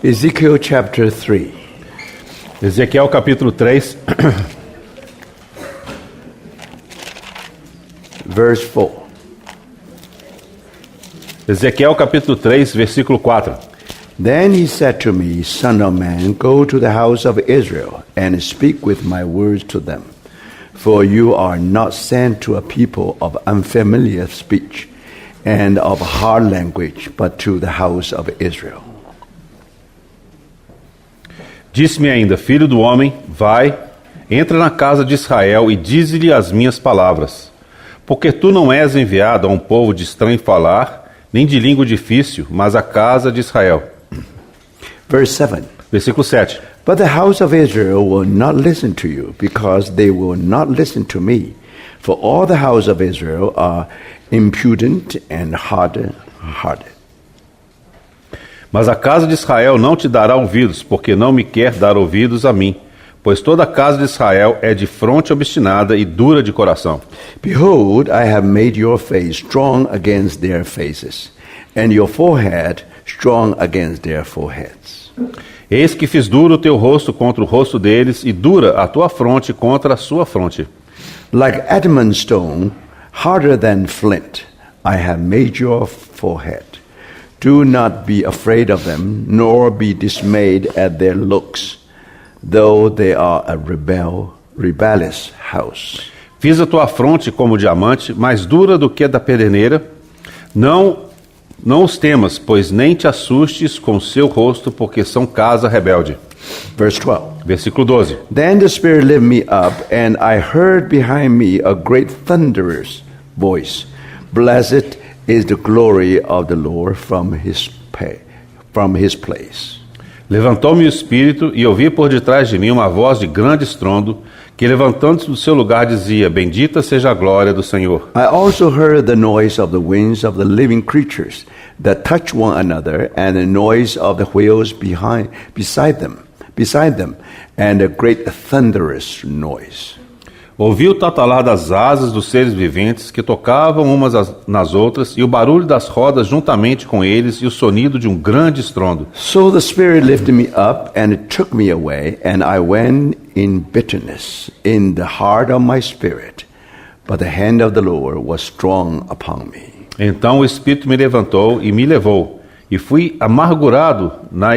Ezekiel chapter 3. Ezequiel capítulo 3, verse 4. Ezequiel capítulo 3, versículo 4. Then he said to me, Son of man, go to the house of Israel and speak with my words to them. For you are not sent to a people of unfamiliar speech and of hard language, but to the house of Israel. Disse-me ainda, filho do homem, vai, entra na casa de Israel e dize-lhe as minhas palavras. Porque tu não és enviado a um povo de estranho falar, nem de língua difícil, mas à casa de Israel. Verse 7. Versículo 7. But the house of Israel will not listen to you, because they will not listen to me. For all the house of Israel are impudent and hard-hearted. Mas a casa de Israel não te dará ouvidos, porque não me quer dar ouvidos a mim. Pois toda a casa de Israel é de fronte obstinada e dura de coração. Behold, I have made your face strong against their faces, and your forehead strong against their foreheads. Eis que fiz duro o teu rosto contra o rosto deles, e dura a tua fronte contra a sua fronte. Like adamant stone, harder than flint, I have made your forehead. Do not be afraid of them, nor be dismayed at their looks, though they are a rebellious house. Fiz a tua fronte como diamante, mais dura do que a da pederneira. Não os temas, pois nem te assustes com seu rosto, porque são casa rebelde. Verse 12. Versículo 12. Then the Spirit lifted me up, and I heard behind me a great thunderous voice. Blessed is the glory of the Lord from his place. Levantou-me o espírito, e ouvi por detrás de mim uma voz de grande estrondo, que levantando-se do seu lugar dizia, bendita seja a glória do Senhor. I also heard the noise of the wings of the living creatures that touch one another, and the noise of the wheels beside them, and a great thunderous noise. Ouvi o tatalar das asas dos seres viventes que tocavam umas nas outras, e o barulho das rodas juntamente com eles, e o sonido de um grande estrondo. So the Spirit lifted me up, and it took me away, and I went in bitterness in the heart of my spirit. But the hand of the Lord was strong upon me. Então o Espírito me levantou e me levou, e fui amargurado na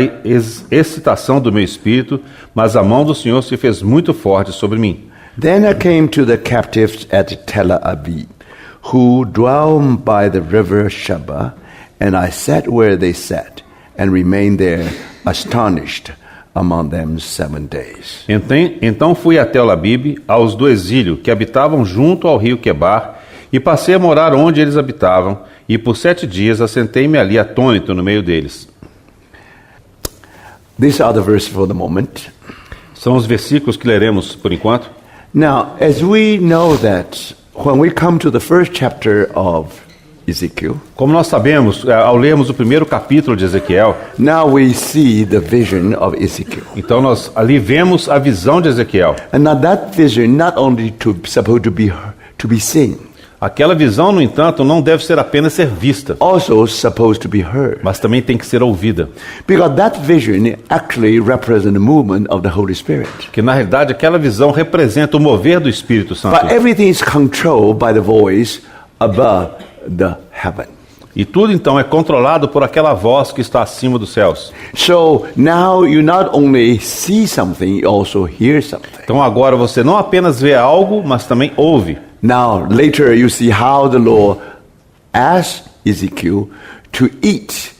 excitação do meu espírito, mas a mão do Senhor se fez muito forte sobre mim. Then I came to the captives at Tel Aviv, who dwell by the river Sheba, and I sat where they sat, and remained there astonished among them 7 days. Então fui até Tel Aviv, aos do exílio, que habitavam junto ao rio Quebar, e passei a morar onde eles habitavam, e por 7 dias assentei-me ali atônito no meio deles. These are the verses for the moment. São os versículos que leremos por enquanto. Now, as we know that when we come to the first chapter of Ezekiel, como nós sabemos, ao lermos o primeiro capítulo de Ezequiel, now we see the vision of Ezekiel. Então nós ali vemos a visão de Ezequiel. And now that vision not only supposed to be seen. Aquela visão, no entanto, não deve ser apenas ser vista. Also supposed to be heard. Mas também tem que ser ouvida. Because that vision actually represents the movement of the Holy Spirit. Que na realidade aquela visão representa o mover do Espírito Santo. But everything is controlled by the voice above the heaven. E tudo então é controlado por aquela voz que está acima dos céus. So now you not only see something, you also hear something. Então agora você não apenas vê algo, mas também ouve. Now later you see how the Lord asked Ezekiel to eat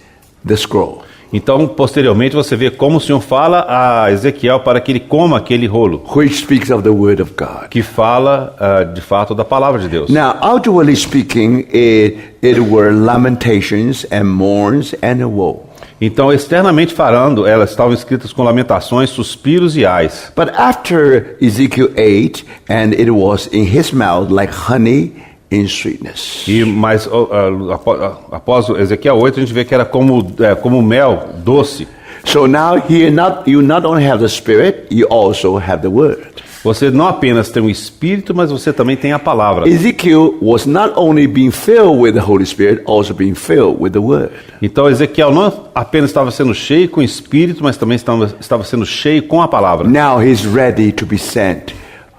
the scroll. Então, posteriormente, você vê como o Senhor fala a Ezequiel para que ele coma aquele rolo. Which speaks of the word of God. Que fala, de fato, da palavra de Deus. Now, outwardly speaking, it were lamentations and mourns and a woe. Então, externamente falando, elas estavam escritas com lamentações, suspiros e ais. But after Ezekiel ate, and it was in his mouth like honey in sweetness. Mas após Ezequiel 8, a gente vê que era como mel doce. So now here you not only have the Spirit, you also have the Word. Você não apenas tem o Espírito, mas você também tem a palavra. Ezekiel was not only being filled with the Holy Spirit, also being filled with the Word. Então Ezequiel não apenas estava sendo cheio com o Espírito, mas também estava sendo cheio com a palavra. Now he's ready to be sent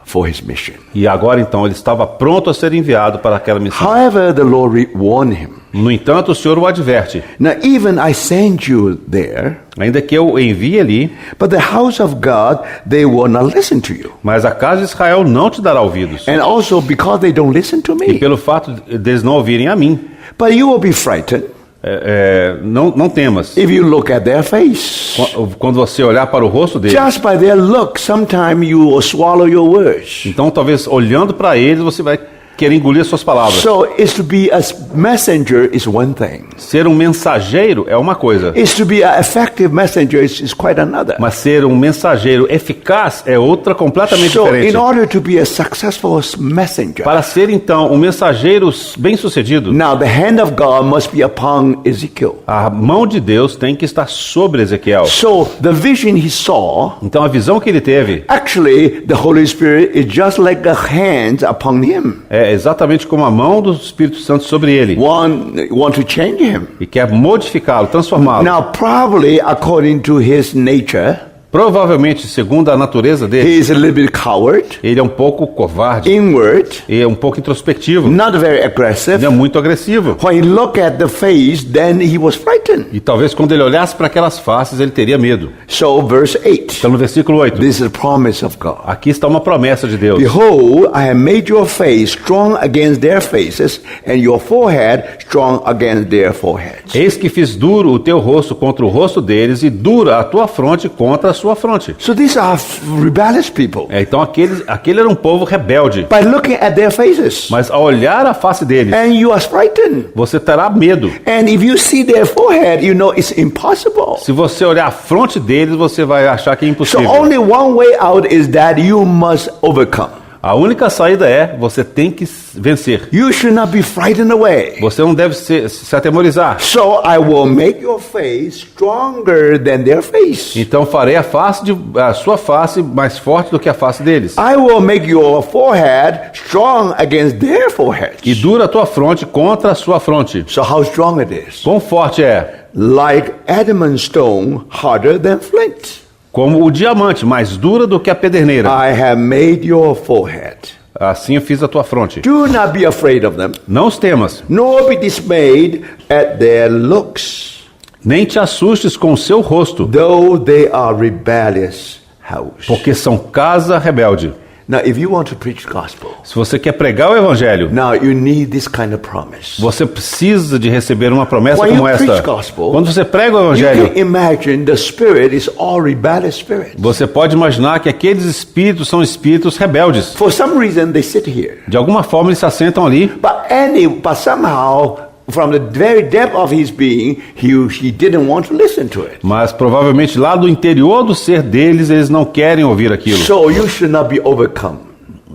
for his mission. E agora então ele estava pronto a ser enviado para aquela missão. However, the Lord warned him. No entanto, o Senhor o adverte. Now, even I send you there, Ainda que eu envie ali, but the house of God, they will not listen to you. mas a casa de Israel não te dará ouvidos. And also because they don't listen to E me. pelo fato deles não ouvirem a mim, But you will be frightened não temas. if you look at their face. Quando você olhar para o rosto deles, Just by their look, sometime you will swallow your words. então talvez olhando para eles você vai querer engolir suas palavras. So it's to be a messenger is one thing. Ser um mensageiro é uma coisa, It's to be an effective messenger is quite another. mas ser um mensageiro eficaz é outra completamente So diferente. in order to be a successful messenger, Para ser então um mensageiro bem-sucedido, now the hand of God must be upon Ezekiel. a mão de Deus tem que estar sobre Ezequiel. So the vision he saw, Então a visão que ele teve actually the Holy Spirit is just like the hands upon him. é exatamente como a mão do Espírito Santo sobre ele Want to change him. e quer modificá-lo, transformá-lo. Now probably according to his nature, Provavelmente, segundo a natureza he dele, is a little bit coward, ele é um pouco covarde, inward, e é um pouco introspectivo, not very aggressive. ele é muito agressivo. When he looked at the face, then he was frightened. E talvez quando ele olhasse para aquelas faces, ele teria medo. So verse 8, Então no versículo 8, this is a promise of God. aqui está uma promessa de Deus. Behold, I have made your face strong against their faces, and your forehead strong against their foreheads. Eis que fiz duro o teu rosto contra o rosto deles e dura a tua fronte contra a sua fronte. So these are rebellious people. Então aquele era um povo rebelde. By looking at their faces, Mas ao olhar a face deles, and you are frightened. você terá medo. And if you see their forehead, you know it's impossible. Se você olhar a fronte deles, você vai achar que é So impossível. only one way out is that you must overcome. A única saída é, você tem que vencer. You should not be frightened away. Você não deve se atemorizar. So I will make your face stronger than their face. Então farei a sua face mais forte do que a face deles. I will make your forehead strong against their foreheads. E dura a tua fronte contra a sua fronte. So how strong it is? Quão forte é? Like adamant stone, harder than flint. Como o diamante, mais dura do que a pederneira. I have made your forehead. Assim eu fiz a tua fronte. Do not be afraid of them, Não os temas, nor be dismayed at their looks, nem te assustes com o seu rosto, though they are rebellious house. porque são casa rebelde. Now, if you want to preach gospel, Se você quer pregar o evangelho, now you need this kind of promise. você precisa de receber uma promessa When como you esta. preach gospel, Quando você prega o You evangelho, can imagine the spirit is all rebellious spirits. você pode imaginar que aqueles espíritos são espíritos rebeldes. For some reason, they sit here, De alguma forma eles se assentam ali, but somehow, from the very depth of his being, he didn't want to listen to it. mas provavelmente lá do interior do ser deles eles não querem ouvir aquilo. So you should not be overcome.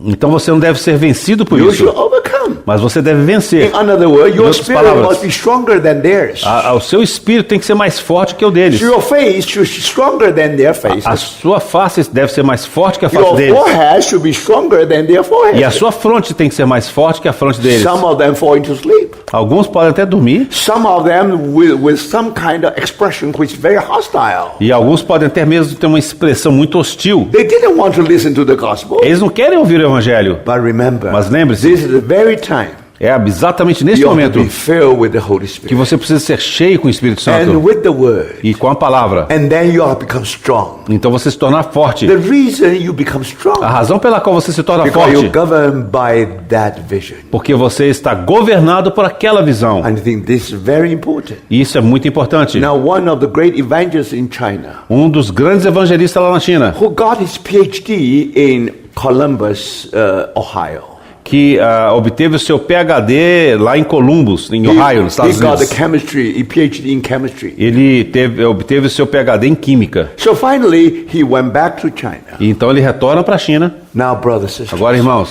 Então você não deve ser vencido por You isso, should overcome. mas você deve vencer. In another words, your outras spirit palavras, must be stronger than theirs. O seu espírito tem que ser mais forte que o deles. Your face should be stronger than their A faces. sua face deve ser mais forte que a face Your deles. forehead should be stronger than their E a forehead. sua fronte tem que ser mais forte que a fronte deles. Some of them fall into sleep. Alguns podem até dormir Some of them with some kind of expression which is very hostile. e alguns podem até mesmo ter uma expressão muito hostil. They didn't want to listen to the gospel. Eles não querem ouvir o evangelho. But remember, Mas lembre-se, this is the very time é exatamente nesse you have momento to be filled with the Holy que Spirit você precisa ser cheio com o Espírito and Santo with the Word. e com a palavra. And then you have become strong. Então você se tornar forte. The reason you become strong A razão pela qual você se torna because you're forte governed by that vision. porque você está governado por aquela visão. And I think this is very important. E isso é muito importante. Now, one of the great evangelists in China Um dos grandes evangelistas lá na China, who got his PhD in Columbus, Ohio. que obteve o seu PhD lá em Columbus, em Ohio, nos He Estados got the Unidos. chemistry, he PhD in chemistry. Ele obteve o seu PhD em Química. So finally, he went back to China. E então ele retorna para a China. Now, brothers and sisters, Agora, irmãos,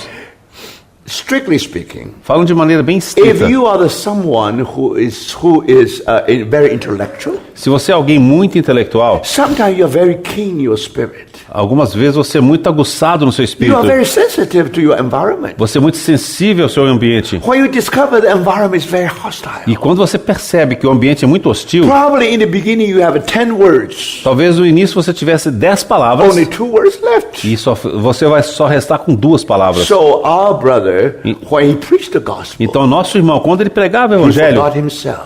strictly speaking, Falam de maneira bem if estrita. you are someone who is very intellectual, Se você é alguém muito intelectual, sometimes you are very keen in your spirit. algumas vezes você é muito aguçado no seu You espírito. are very sensitive to your environment. Você é muito sensível ao seu ambiente. When you discover the environment is very hostile, E quando você percebe que o ambiente é muito hostil, probably in the beginning you have 10 words, talvez no início você tivesse 10 palavras only 2 words left. e você vai só restar com 2 palavras. So our brother, when he preached the gospel, Então, nosso irmão, quando ele pregava o he evangelho, forgot himself.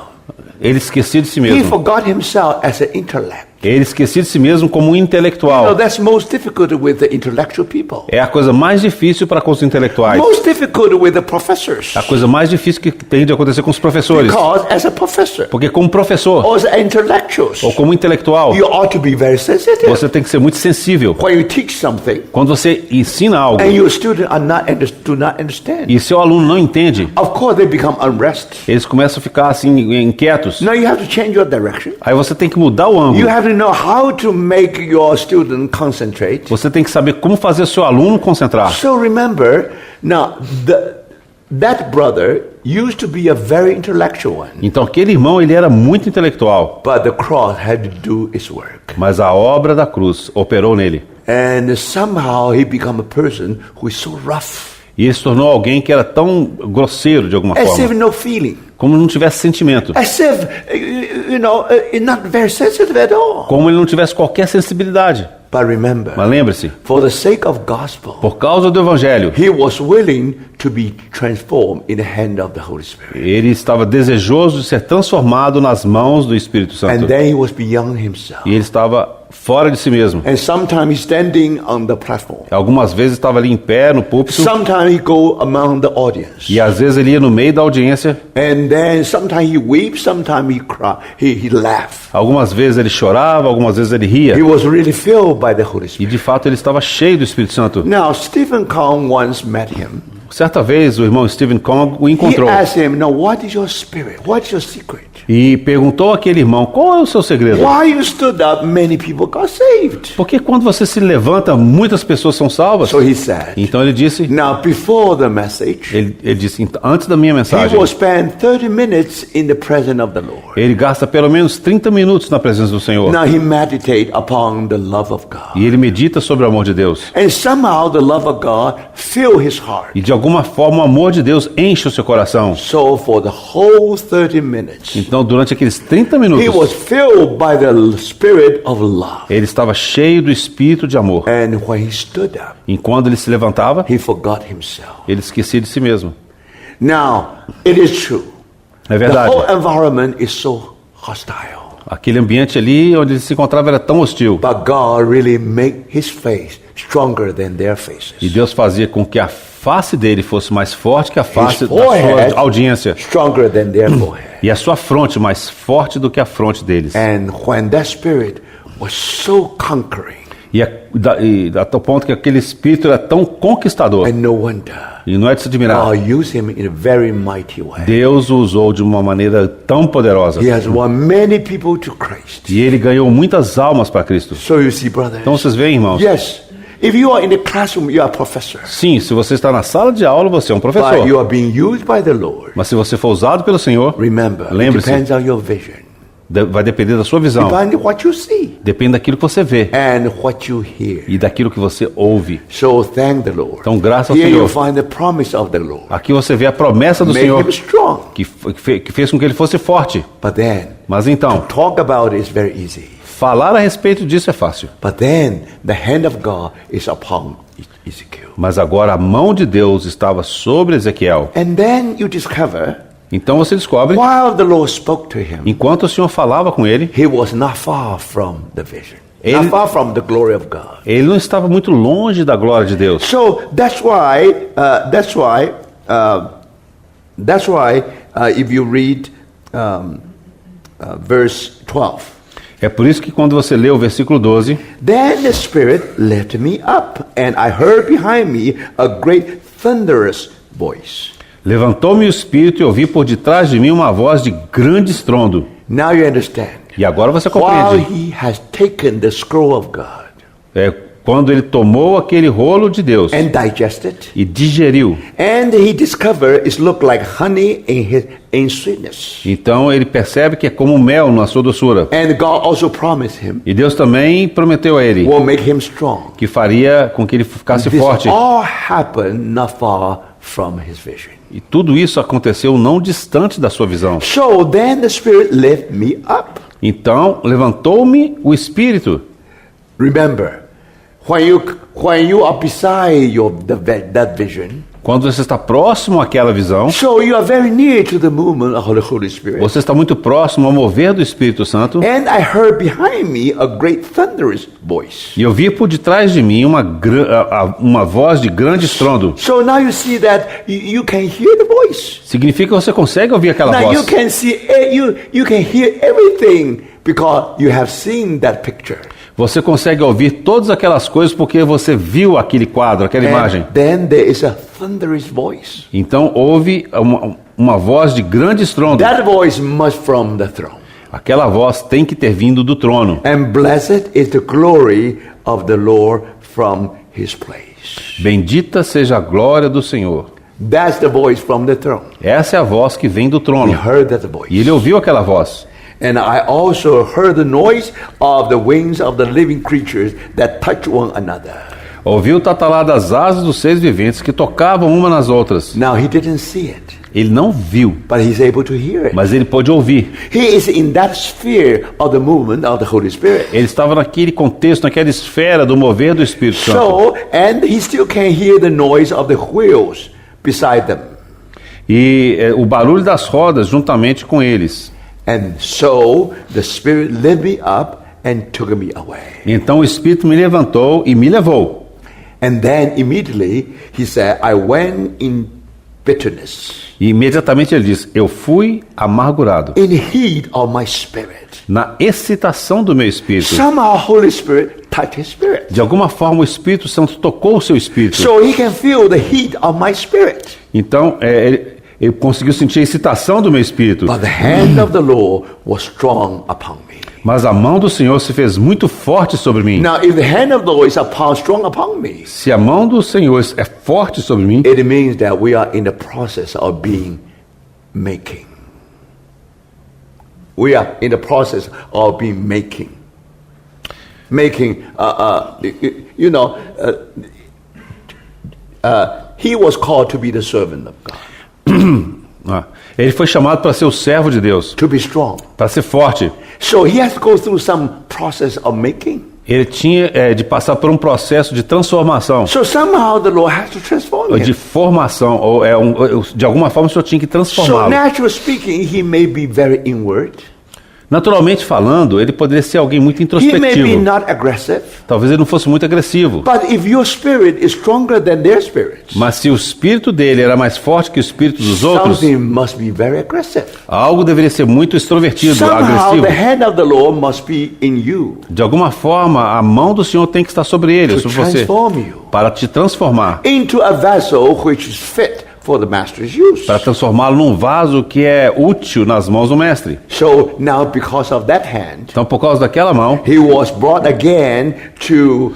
ele esquecia de si He mesmo. forgot himself as an intellect. Ele esquecia de si mesmo como um intelectual. That's most difficult with the intellectual people. É a coisa mais difícil para com os intelectuais. Most difficult with the professors. A coisa mais difícil que tem de acontecer com os professores. Because as a professor, Porque como professor or as intellectuals, ou como intelectual, you ought to be very sensitive. você tem que ser muito sensível. When you teach something Quando você ensina algo and your student do not understand, e seu aluno não entende, of course they become unrest. eles começam a ficar assim inquietos. Now you have to change your direction. Aí você tem que mudar o ângulo. You have to know how to make your student concentrate. Você tem que saber como fazer o seu aluno concentrar. So remember, now that brother used to be a very intellectual one, Então aquele irmão, ele era muito intelectual, but the cross had to do its work. mas a obra da cruz operou nele. And somehow he became a person who is so rough, E ele se tornou alguém que era tão grosseiro de alguma as if forma, no feeling, como não tivesse sentimento, as if, not very sensitive at all. como ele não tivesse qualquer sensibilidade. But remember, Mas lembre-se, for the sake of gospel, por causa do evangelho, he was willing to be transformed in the hand of the Holy Spirit. ele estava desejoso de ser transformado nas mãos do Espírito And Santo. then he was beyond himself. E ele estava fora de si mesmo. And sometimes he's standing on the platform. Algumas vezes estava ali em pé no púlpito, Sometimes he go among the audience. e às vezes ele ia no meio da audiência. And then sometimes he weeps, sometimes he cry, he laugh. Algumas vezes ele chorava, algumas vezes ele He ria. was really filled by the Holy E Spirit. de fato ele estava cheio do Espírito Santo. Now Stephen Kong once met him. Certa vez o irmão Stephen Kong o He encontrou asked him, "Now what is your spirit? What is your secret? e perguntou àquele irmão: qual é o seu segredo? Why you stood up? Many people got saved." Porque quando você se levanta, muitas pessoas são salvas. So he said, Então ele disse, "Now before the message, ele disse, "Então, antes da minha he mensagem, will spend 30 minutes in the presence of the Lord. ele gasta pelo menos 30 minutos na presença do Senhor. Now he meditate upon the love of God. E ele medita sobre o amor de Deus. And somehow the love of God fill his heart. E de alguma forma o amor de Deus enche o seu coração. So for the whole 30 minutes, Então durante aqueles 30 he minutos, was filled by the spirit of love. ele estava cheio do espírito de amor. And when he stood up, E quando ele se levantava, he forgot himself. ele esquecia de si mesmo. Now, it is true. É The verdade. whole environment is so hostile. Aquele ambiente ali onde ele se encontrava era tão hostil. But God really made his face stronger than their faces. E Deus fazia com que a face dele fosse mais forte que a His face da forehead sua audiência. stronger than their forehead. E a sua fronte mais forte do que a fronte deles. And when that spirit was so conquering, E a tal ponto que aquele espírito era tão conquistador. and no wonder, E não é de se admirar. God used him in a very mighty way. Deus o usou de uma maneira tão poderosa. He has won many people to Christ. E ele ganhou muitas almas para Cristo. So you see, brothers. Então vocês veem, irmãos? Yes, if you are in the classroom, you are a professor. Sim, se você está na sala de aula, você é um But professor. you are being used by the Lord. Mas se você for usado pelo Senhor, Remember, it lembre-se, depends on your vision. vai depender da sua visão. Depends on what you see Depende daquilo que você vê and what you hear. e daquilo que você ouve. So thank the Lord. Então, graças ao Here you Senhor. find the promise of the Lord. Aqui você vê a promessa do Make Senhor him strong. que fez com que ele fosse forte. But then, Mas então, talk about it is very easy. falar a respeito disso é fácil. But then, the hand of God is upon Ezekiel. Mas agora a mão de Deus estava sobre Ezequiel. And then you discover, Então você descobre, while the Lord spoke to him, enquanto o Senhor falava com ele, he was not far from the vision. Ele- Not far from the glory of God. ele não estava muito longe da glória de Deus. So that's why, if you read verse 12, É por isso que quando você lê o versículo 12, then the Spirit lifted me up, and I heard behind me a great thunderous voice. levantou-me o espírito e ouvi por detrás de mim uma voz de grande estrondo. Now you understand. E agora você While compreende. he has taken the scroll of God, quando ele tomou aquele rolo de Deus and digested, e digeriu, and he discovered it looked like honey in sweetness. então ele percebe que é como mel na sua doçura. And God also promised him, E Deus também prometeu a ele will make him strong. que faria com que ele ficasse This forte. all happened not far from his vision. E tudo isso aconteceu não distante da sua visão. So then the Spirit lifted me up. Então levantou-me o Espírito. Remember, when you are beside that vision, Quando você está próximo àquela visão, so you are very near to the movement of the Holy Spirit. você está muito próximo ao mover do Espírito Santo. And I heard behind me a great thunderous voice. E eu vi por detrás de mim uma voz de grande estrondo. So now you see that you can hear the voice. Significa que você consegue ouvir aquela Now you voz. can see, you can hear everything because you have seen that picture. Você consegue ouvir todas aquelas coisas porque você viu aquele quadro, aquela imagem. And then there is a thunderous voice. Então houve uma voz de grande estrondo. That voice must from the throne. Aquela voz tem que ter vindo do trono. And blessed is the glory of the Lord from his place. Bendita seja a glória do Senhor. That's the voice from the throne. Essa é a voz que vem do We trono. heard that voice. E ele ouviu aquela voz. And I also heard the noise of the wings of the living creatures that touch one another. Ouviu o tatalar das asas dos seres viventes que tocavam uma nas outras. Now he didn't see it, Ele não viu, but he's able to hear it. mas ele pôde ouvir. He is in that sphere of the movement of the Holy Spirit. Ele estava naquele contexto, naquela esfera do mover do Espírito Santo. So, and he still can hear the noise of the wheels beside them. E o barulho das rodas juntamente com eles. And so the Spirit lifted me up and took me away. Então o Espírito me levantou e me levou. And then immediately he said, I went in bitterness, E imediatamente ele diz: eu fui amargurado. in heat of my spirit. Na excitação do meu espírito. Somehow Holy Spirit touched his spirit. De alguma forma o Espírito Santo tocou o seu espírito. So he can feel the heat of my spirit. Então ele conseguiu sentir a excitação do meu espírito. But the hand of the Lord was strong upon me. Mas a mão do Senhor se fez muito forte sobre mim. Now, if the hand of the Lord is strong upon me, Se a mão do Senhor é forte sobre mim, it means that we are in the process of making. We are in the process of making. He was called to be the servant of God, ele foi chamado para ser o servo de Deus, to be strong. para ser forte. So he has to go through some process of making. Ele tinha de passar por um processo de transformação, So somehow the Lord has to transform ou de him. formação, de alguma forma o Senhor tinha que So transformá-lo. naturally speaking, he may be very inward. Naturalmente falando, ele poderia ser alguém muito He may be introspectivo. not aggressive. Talvez ele não fosse muito agressivo. But if your spirit is stronger than their spirit, Mas se o espírito dele era mais forte que o espírito dos outros, something must be very aggressive. algo deveria ser muito extrovertido, Somehow agressivo. the hand of the Lord must be in you De alguma forma, a mão do Senhor tem que estar sobre ele, to sobre você, transform you para te transformar, into a vessel which is fit for the master's use. para transformá-lo num vaso que é útil nas mãos do mestre. So now because of that hand, Então, por causa daquela mão, he was brought again to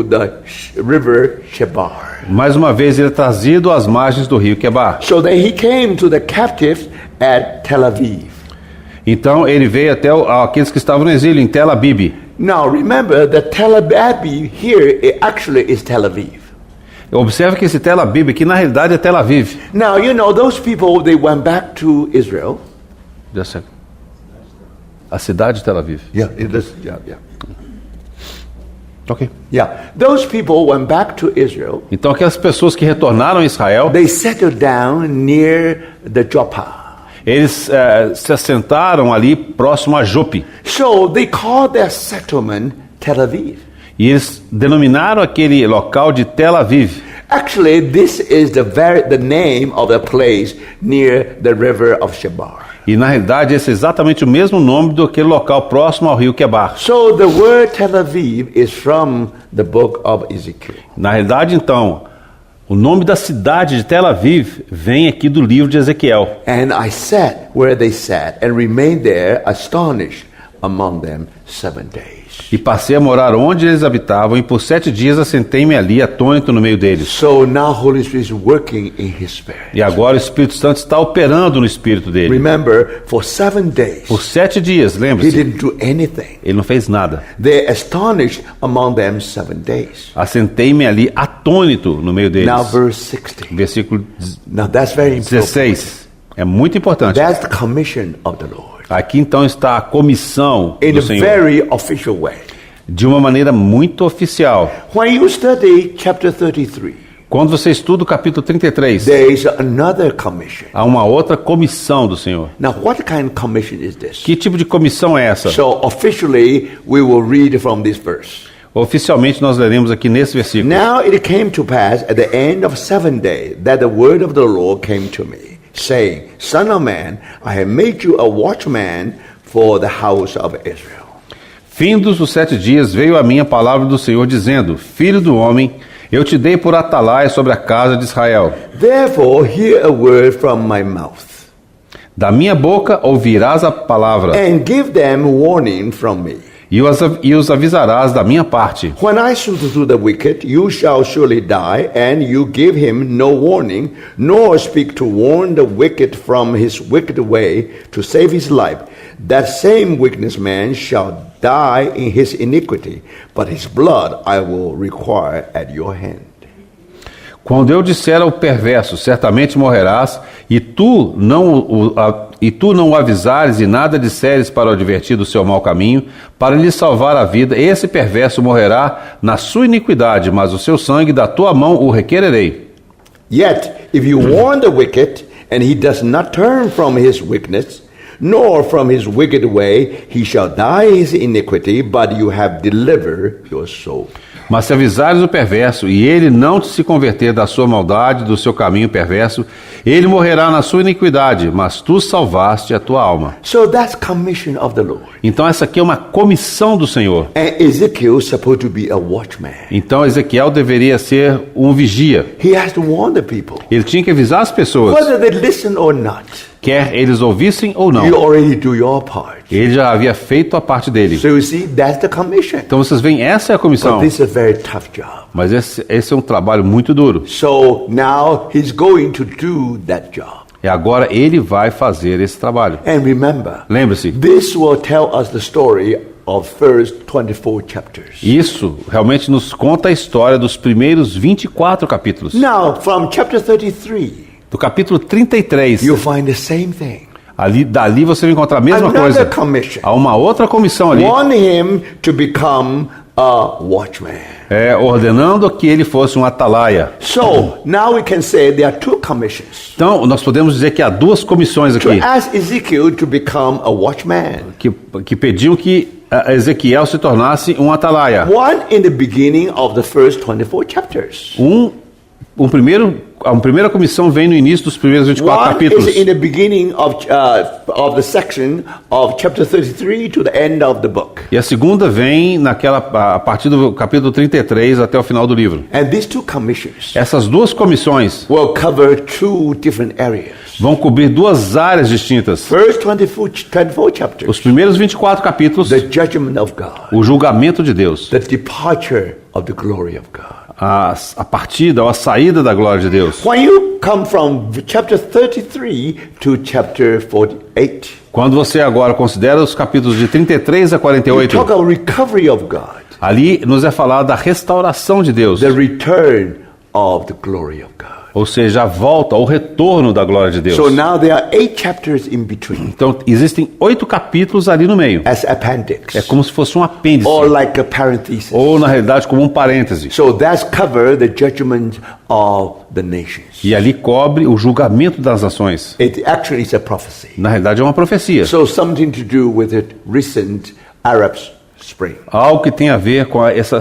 the river Chebar. mais uma vez ele é trazido às margens do rio Quebar. So then he came to the captives at Tel Aviv. Então ele veio até aqueles que estavam no exílio em Tel Aviv. Now remember that Tel Aviv here actually is Tel Aviv. Observe que esse Tel Aviv aqui na realidade é Tel Aviv. Now you know those people, they went back to Israel. A cidade de Tel Aviv. Yeah. Ok. Yeah. Those people went back to Israel. Então aquelas pessoas que retornaram a Israel, They settled down near the Joppa. eles se assentaram ali próximo a Jope. So they called their settlement Tel Aviv. E eles denominaram aquele local de Tel Aviv. Actually, this is the name of the place near the river of Chebar. E na realidade esse é exatamente o mesmo nome daquele local próximo ao rio Quebar. So the word Tel Aviv is from the book of Ezekiel. Na realidade então, o nome da cidade de Tel Aviv vem aqui do livro de Ezequiel. And I sat where they sat and remained there astonished among them 7 days. E passei a morar onde eles habitavam, e por 7 dias assentei-me ali, atônito no meio deles. So now Holy Spirit is working in His Spirit. E agora o Espírito Santo está operando no espírito dele. Remember, for 7 days, Por 7 dias, He lembre-se, didn't do anything. ele não fez nada. They're astonished among them 7 days. Assentei-me ali, atônito no meio deles. Now verse 16. Versículo Now that's very important. 16. É muito importante. That's the commission of the Lord. Aqui então está a comissão In do a Senhor, very official way. de uma maneira muito oficial. When you study chapter 33, Quando você estuda o capítulo 33, there is another commission. há uma outra comissão do Senhor. Now, what kind of commission is this? Que tipo de comissão é essa? So, officially, we will read from this verse. Oficialmente nós leremos aqui nesse versículo. Now it came to pass at the end of 7 days that the word of the Lord came to me, saying, Son of man, I have made you a watchman for the house of Israel. Findos os 7 dias veio a mim a palavra do Senhor dizendo: Filho do homem, eu te dei por atalaia sobre a casa de Israel. Therefore, hear a word from my mouth, Da minha boca ouvirás a palavra, and give them warning from me. e os avisarás da minha parte. When I shoot through the wicked, you shall surely die, and you give him no warning, nor speak to warn the wicked from his wicked way to save his life. That same wickedness man shall die in his iniquity, but his blood I will require at your hand. Quando eu disser ao perverso, certamente morrerás, e tu não o avisares e nada disseres para o advertir do seu mau caminho, para lhe salvar a vida, esse perverso morrerá na sua iniquidade, mas o seu sangue da tua mão o requererei. Yet, if you warn the wicked, and he does not turn from his wickedness, nor from his wicked way, he shall die in his iniquity, but you have delivered your soul. Mas se avisares o perverso, e ele não se converter da sua maldade, do seu caminho perverso, ele morrerá na sua iniquidade, mas tu salvaste a tua alma. So that's commission of the Lord. Então essa aqui é uma comissão do Senhor. And Ezekiel is supposed to be a watchman. Então Ezequiel deveria ser um vigia. He has to warn the people. Ele tinha que avisar as pessoas, Whether they listen or not, quer eles ouvissem ou you não. already do your part. Ele já havia feito a parte dele. So you see, that's the commission. Então vocês veem, essa é a comissão. But this is a very tough job. Mas esse é um trabalho muito duro. So now he's going to do that job. E agora ele vai fazer esse trabalho. And remember, Lembre-se, this will tell us the story of first 24 chapters. isso realmente nos conta a história dos primeiros 24 capítulos. Now, from chapter 33, Do capítulo 33, you'll find the same thing. dali você vai encontrar a mesma Another coisa. commission. Há uma outra comissão ali, Warning him to become a watchman. ordenando que ele fosse um atalaia. So now we can say there are 2 commissions. Então, nós podemos dizer que há duas comissões To aqui, ask Ezekiel to become a watchman. que pediam que Ezequiel se tornasse um atalaia. One in the beginning of the first 24 chapters. A primeira comissão vem no início dos primeiros 24 One capítulos. is in the beginning of the section of chapter 33 to the end of the book. E a segunda vem a partir do capítulo 33 até o final do livro. And these 2 commissions Essas duas comissões will cover 2 different areas. vão cobrir duas áreas distintas. First 24 chapters, Os primeiros 24 capítulos, the judgment of God, o julgamento de Deus, the departure of the glory of God. a partida ou a saída da glória de Deus. When you come from chapter 33 to chapter 48, Quando você agora considera os capítulos de 33 a you 48, talk about recovery of God, ali nos é falado da restauração de Deus, the return of the glory of God. ou seja, a volta, o retorno da glória de Deus. So now there are 8 chapters in between Então, existem 8 capítulos ali no meio. as appendix, É como se fosse um apêndice, or like a parenthesis. ou na realidade como um parêntese. So that's cover the judgment of the nations. E ali cobre o julgamento das nações. It actually is a prophecy. Na realidade é uma profecia. So something to do with the recent Arab Spring. Algo que tem a ver com essa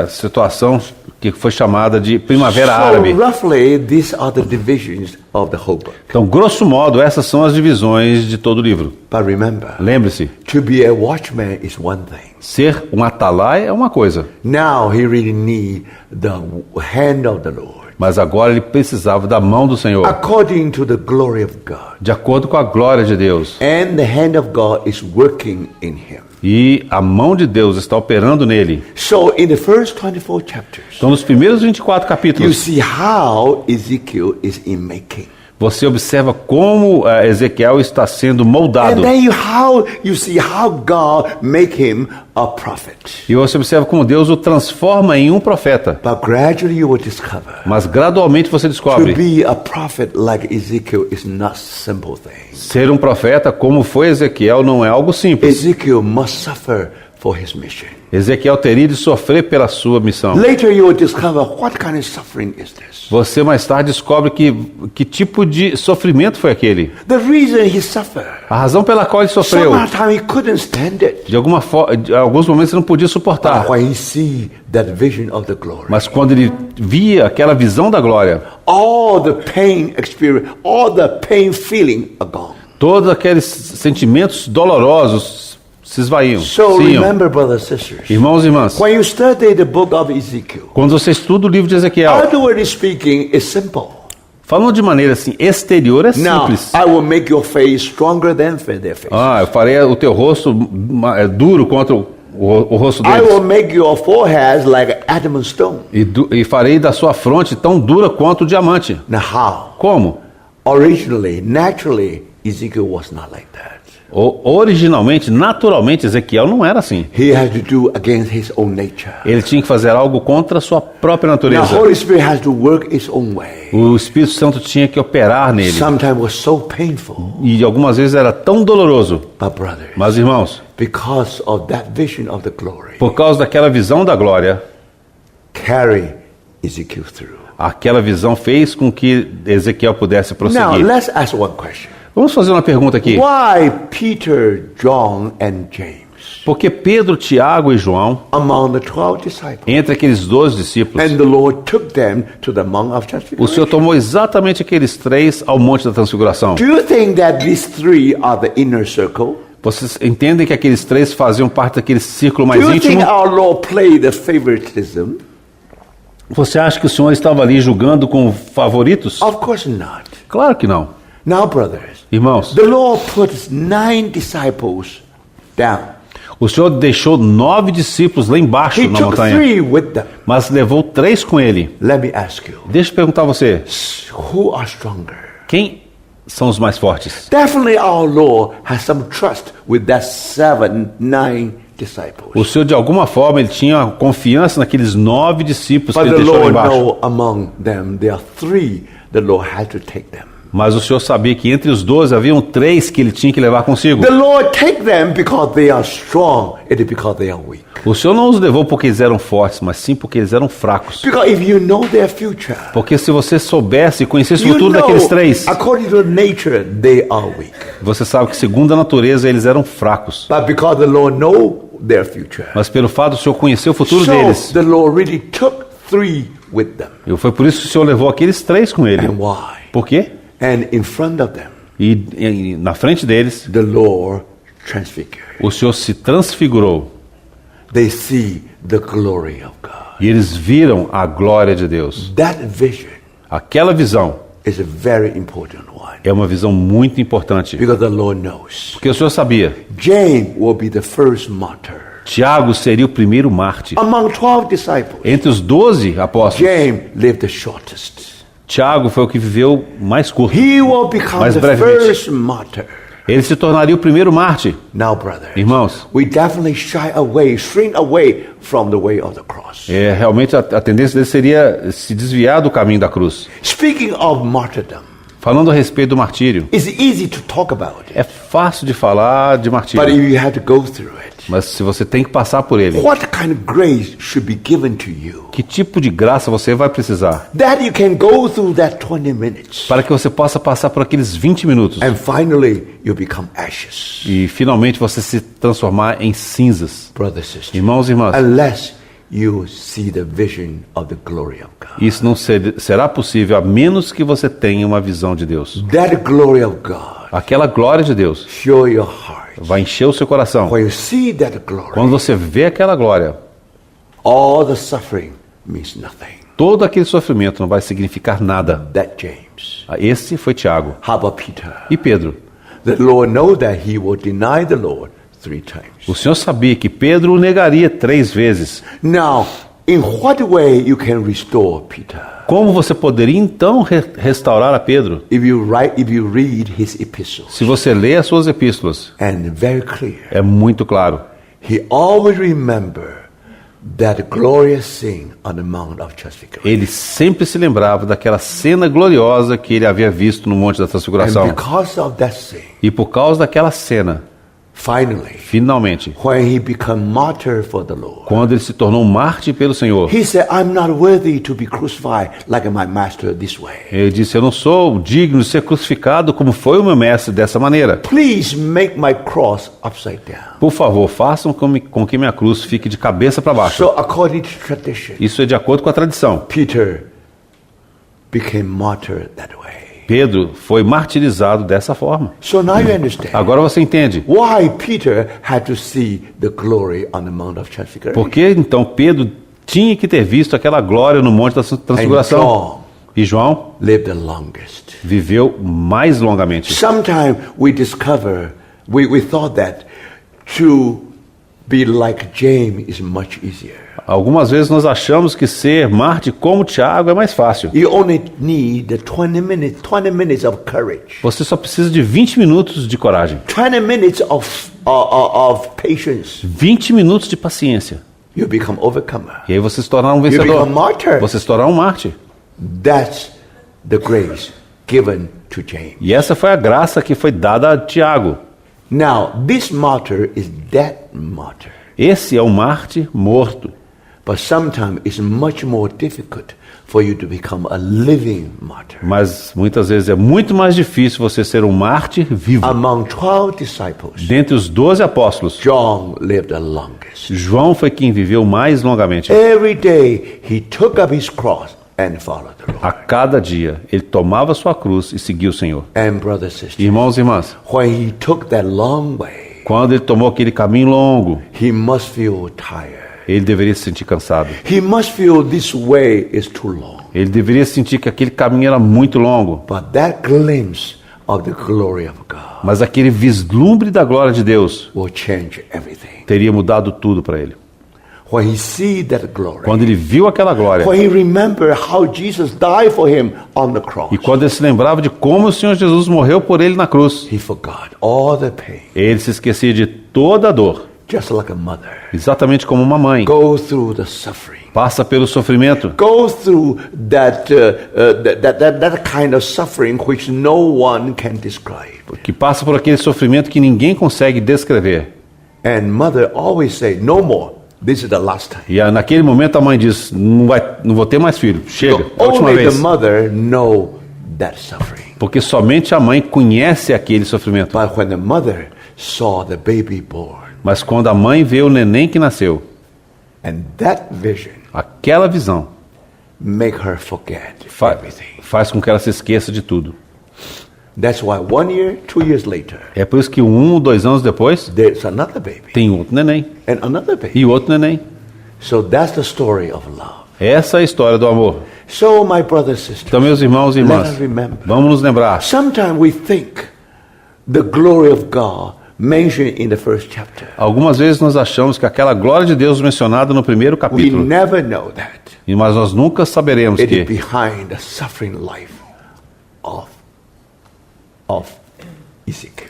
situação que foi chamada de Primavera Árabe. So roughly, these are the divisions of the whole book. Então, grosso modo, essas são as divisões de todo o livro. But remember, Lembre-se, to be a watchman is one thing. ser um atalaia é uma coisa, Now he really need the hand of the Lord, mas agora ele precisava da mão do Senhor, according to the glory of God. de acordo com a glória de Deus. And the hand of God is working in him. E a mão de Deus está operando nele. So in the first 24 chapters, Então, nos primeiros 24 you capítulos, see how Ezekiel is in making. você observa como Ezequiel está sendo moldado. And then you see how God make him a prophet. E você observa como Deus o transforma em um profeta. But gradually you will discover Mas gradualmente você to descobre, be a prophet like Ezekiel is not simple thing. ser um profeta como foi Ezequiel não é algo simples. Ezekiel must suffer for his mission. Ezequiel teria de sofrer pela sua missão. Later you will discover what kind of suffering is this. Você mais tarde descobre que tipo de sofrimento foi aquele. The reason he suffered. A razão pela qual ele sofreu. Sometimes he couldn't stand it. De alguns momentos ele não podia suportar. But when he see that vision of the glory, Mas quando ele via aquela visão da glória, all the pain experience, all the pain feeling are gone. todos aqueles sentimentos dolorosos se esvaíam. So se iam. remember, brothers and sisters, Irmãos e irmãs, when you study the book of Ezekiel, quando você estuda o livro de Ezequiel, outwardly speaking, it's simple. falando de maneira assim exterior é Now, simples. I will make your face stronger than their face. Eu farei o teu rosto duro contra o rosto I deles. will make your forehead like adamant stone. E farei da sua fronte tão dura quanto o diamante. Now how? Como? Originally, naturally, Ezekiel was not like that. Originalmente, naturalmente, Ezequiel não era assim. He had to do against his own nature. Ele tinha que fazer algo contra a sua própria Now, natureza. Holy Spirit has to work its own way. O Espírito Santo tinha que operar nele. Sometimes was so painful. E algumas vezes era tão doloroso. But brothers, Mas, irmãos, because of that vision of the glory, por causa daquela visão da glória, carry Ezekiel through. aquela visão fez com que Ezequiel pudesse Now, prosseguir. let's ask one question. Vamos fazer uma pergunta aqui. Why Peter, John, and James, Por que Pedro, Tiago e João, among the 12 disciples, entre aqueles 12 discípulos, and the Lord took them to the Mount of o Transfiguration? Senhor tomou exatamente aqueles 3 ao Monte da Transfiguração? Do you think that these 3 are the inner circle? Vocês entendem que aqueles 3 faziam parte daquele círculo mais Do you íntimo? think our Lord played the favoritism? Você acha que o Senhor estava ali julgando com favoritos? Of course not. Claro que não. Now, brothers, Irmãos, the Lord put 9 disciples down. o Senhor deixou 9 discípulos lá embaixo He na took montanha, 3 with them. mas levou 3 com ele. Let me ask you, Deixa eu perguntar a você, who are stronger? quem são os mais fortes? Definitely our Lord has some trust with that 9 disciples. O Senhor, de alguma forma, ele tinha confiança naqueles 9 discípulos que But ele the deixou lá Lord embaixo. know among them there are 3 the Lord had to take them. Mas o Senhor sabia que entre os 12 haviam 3 que ele tinha que levar consigo. The Lord take them because they are strong, it is because they are weak. O Senhor não os levou porque eles eram fortes, mas sim porque eles eram fracos. Because if you know their future, Porque se você soubesse e conhecesse o you futuro daqueles know, 3, according to nature, they are weak. você sabe que segundo a natureza eles eram fracos. But because the Lord know their future, Mas pelo fato do Senhor conhecer o futuro so deles, the Lord really took 3 with them. e foi por isso que o Senhor levou aqueles 3 com ele. And why? Por quê? And in front of them, E na frente deles, the Lord transfigured. o Senhor se transfigurou. They see the glory of God. E eles viram a glória de Deus. That vision Aquela visão is a very important one. é uma visão muito importante. Because the Lord knows. Porque o Senhor sabia, James will be the first martyr. Tiago seria o primeiro mártir. Among 12 disciples, Entre os 12 apóstolos, James lived the shortest. Tiago foi o que viveu mais curto. He will become Mais the brevemente. first martyr. Ele se tornaria o primeiro mártir. Now, brothers, Irmãos, we definitely shrink away from the way of the cross. realmente a tendência dele seria se desviar do caminho da cruz. Speaking of martyrdom, Falando a respeito do martírio, it's easy to talk about it, é fácil de falar de but martírio, you have to go through it. mas se você tem que passar por ele, What kind of grace should be given to you que tipo de graça você vai precisar that you can go through that 20 minutes para que você possa passar por aqueles 20 minutos and finally you become ashes, e finalmente você se transformar em cinzas? brothers and sisters, Irmãos e irmãs, unless you see the vision of the glory of God. isso não será possível a menos que você tenha uma visão de Deus. That glory of God Aquela glória de Deus fill your heart. vai encher o seu coração. When you see that glory, Quando você vê aquela glória, all the suffering means nothing. todo aquele sofrimento não vai significar nada. That James. Esse foi Tiago. How about Peter? E Pedro? The Lord knows that he will deny the Lord 3 times. O Senhor sabia que Pedro o negaria 3 vezes. Now, in what way you can restore Peter? Como você poderia então restaurar a Pedro? If you read his epistles, Se você lê as suas epístolas, and very clear, é muito claro. he always remember that glorious scene on the Mount of Transfiguration. Ele sempre se lembrava daquela cena gloriosa que ele havia visto no Monte da And Transfiguração. because of that scene, E por causa daquela cena, finally, finalmente, when he became martyr for the Lord, quando ele se tornou um mártir pelo Senhor, he said, I'm not worthy to be crucified like my master this way. ele disse: eu não sou digno de ser crucificado como foi o meu mestre dessa maneira. Please make my cross upside down. Por favor, façam com que minha cruz fique de cabeça para baixo. So according to tradition, Isso é de acordo com a tradição. Peter became martyr that way. Pedro foi martirizado dessa forma. So now you understand Agora você entende why Peter had to see the glory on the Mount of Transfiguration. por que então Pedro tinha que ter visto aquela glória no Monte da Transfiguração. John E João lived the longest. viveu mais longamente. Sometimes we discover, we thought that to be like James is much easier. Algumas vezes nós achamos que ser mártir como Tiago é mais fácil. You only need the 20 minutes of courage, Você só precisa de 20 minutos de coragem, 20 minutes of patience. 20 minutos de paciência. You become overcomer. E aí você se tornar um You vencedor. become martyr. Você se tornar um mártir. That's the grace given to James. E essa foi a graça que foi dada a Tiago. Now, this martyr is dead martyr. Esse é o mártir morto. But sometimes it's much more difficult for you to become a living martyr. Mas muitas vezes é muito mais difícil você ser um mártir vivo. Among 12 disciples, Dentre os 12 apóstolos, John lived the longest. João foi quem viveu mais longamente. Every day he took up his cross and followed the Lord. A cada dia, ele tomava sua cruz e seguia o Senhor. And brothers and sisters, Irmãos e irmãs, when he took that long way, quando ele tomou aquele caminho longo, he must feel tired. ele deveria se sentir cansado. He must feel this way is too long. Ele deveria sentir que aquele caminho era muito longo. But that glimpse of the glory of God Mas aquele vislumbre da glória de Deus will change everything. teria mudado tudo para ele. When he see that glory, Quando ele viu aquela glória, when he remember how Jesus died for him on the cross, e quando ele se lembrava de como o Senhor Jesus morreu por ele na cruz, he forgot all the pain, ele se esquecia de toda a dor, just like a mother. exatamente como uma mãe Go through the suffering. passa pelo sofrimento, Go through that kind of suffering which no one can describe. que passa por aquele sofrimento que ninguém consegue descrever. And mother always say, no more. This is the last time. E naquele momento a mãe diz: não vou ter mais filho, chega, é a última Only the vez. mother know that suffering. Porque somente a mãe conhece aquele sofrimento. But when the mother saw the baby born, Mas quando a mãe vê o neném que nasceu, and that vision aquela visão make her forget everything. faz com que ela se esqueça de tudo. That's why 1 year, 2 years later, É por isso que 1 ou 2 anos depois, there's another baby tem outro neném and another baby. e outro neném. So that's the story of love. Essa é a história do amor. So my brothers and sisters, Então, meus irmãos e let irmãs, us remember. vamos nos lembrar. Sometimes we think the glory of God mentioned in the first chapter. Algumas vezes nós achamos que aquela glória de Deus mencionada no primeiro We capítulo, never know that mas nós nunca saberemos it is que behind the suffering life of Ezekiel.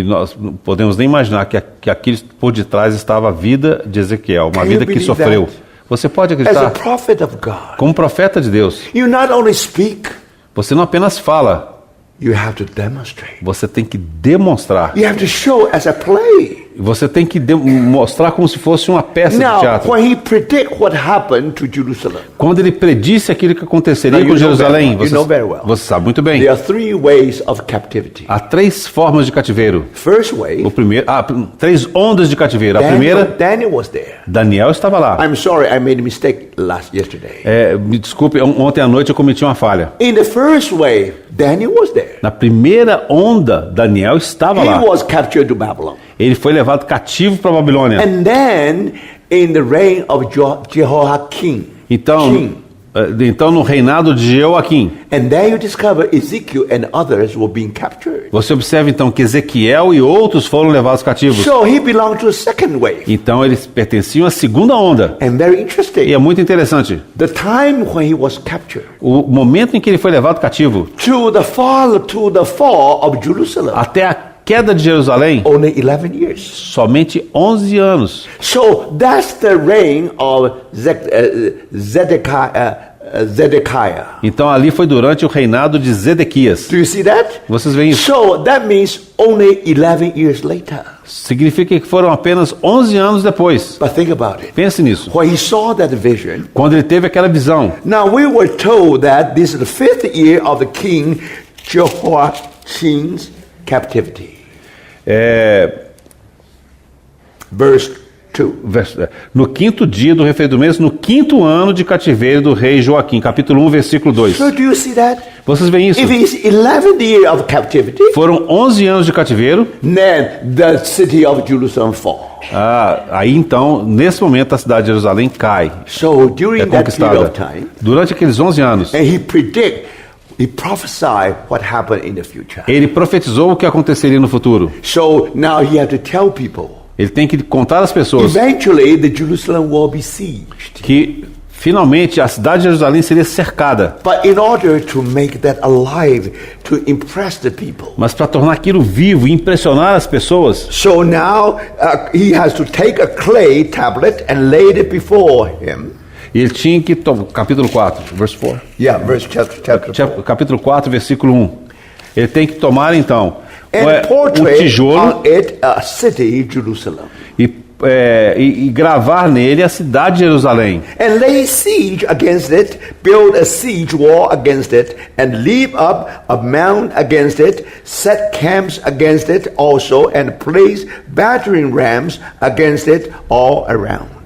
nós não podemos nem imaginar que aquilo por detrás estava a vida de Ezequiel, uma Can vida you que believe sofreu. that? Você pode As a acreditar? prophet of God, Como profeta de Deus, you not only speak, você não apenas fala, you have to demonstrate. você tem que demonstrar. You have to show as a play. Você tem que mostrar como se fosse uma peça de Now, teatro. when he predict what happened to Jerusalem, Quando ele predisse aquilo que aconteceria Now, you com know Jerusalém, very well. You know very well. você sabe muito bem. there are 3 ways of captivity. Há 3 formas de cativeiro. First way, O primeiro, 3 ondas de cativeiro. A primeira, Daniel was there. Daniel estava lá. I'm sorry, I made a mistake yesterday. Me desculpe, ontem à noite eu cometi uma falha. In the first way, Daniel was there. Na primeira onda, Daniel estava He lá. was captured to Babylon. Ele foi levado cativo para a Babilônia. And then, in the reign of Jehoiakim, Então, king, Então, no reinado de Joaquim, And there you discover Ezekiel and others were being captured. você observa então que Ezequiel e outros foram levados cativos. So he belonged to a second wave. Então, eles pertenciam à segunda onda. And very E interesting, é muito interessante. the time when he was captured O momento em que ele foi levado cativo, to the fall of Jerusalem, até a queda de Jerusalém, only 11 years. somente 11 anos. So that's the reign of Zedekiah. Então, ali foi durante o reinado de Zedequias. Do you see that? Vocês veem isso? So that means only 11 years later. Significa que foram apenas 11 anos depois. But think about it. Pense nisso. When he saw that vision, Quando ele teve aquela visão. now we were told that this is the 5th year of the king Jehoiachin's captivity. Verse 2. No quinto dia do refém do mês, no quinto ano de cativeiro do rei Joaquim. Capítulo 1, versículo 2. So do you see that? Vocês veem isso? If it's 11th year of captivity, Foram 11 anos de cativeiro. then the city of Jerusalem fall. Aí então, nesse momento, a cidade de Jerusalém cai. So during É that period of conquistada. time, Durante aqueles 11 anos, and he prophesied what happened in the future. ele profetizou o que aconteceria no futuro. So now he had to tell people, Ele tem que contar às pessoas eventually the Jerusalem will be sieged. que finalmente a cidade de Jerusalém seria cercada. But in order to make that alive, to impress the people, Mas para tornar aquilo vivo e impressionar as pessoas, so now he has to take a clay tablet and lay it before him. ele tinha que capítulo 4, verse 4. Yeah, chapter 4. Capítulo 4, versículo 1. Ele tem que tomar então And o portray tijolo on it a city, Jerusalem. e gravar nele a cidade de Jerusalém. And lay siege against it, build a siege wall against it, and leave up a mound against it, set camps against it also, and place battering rams against it all around.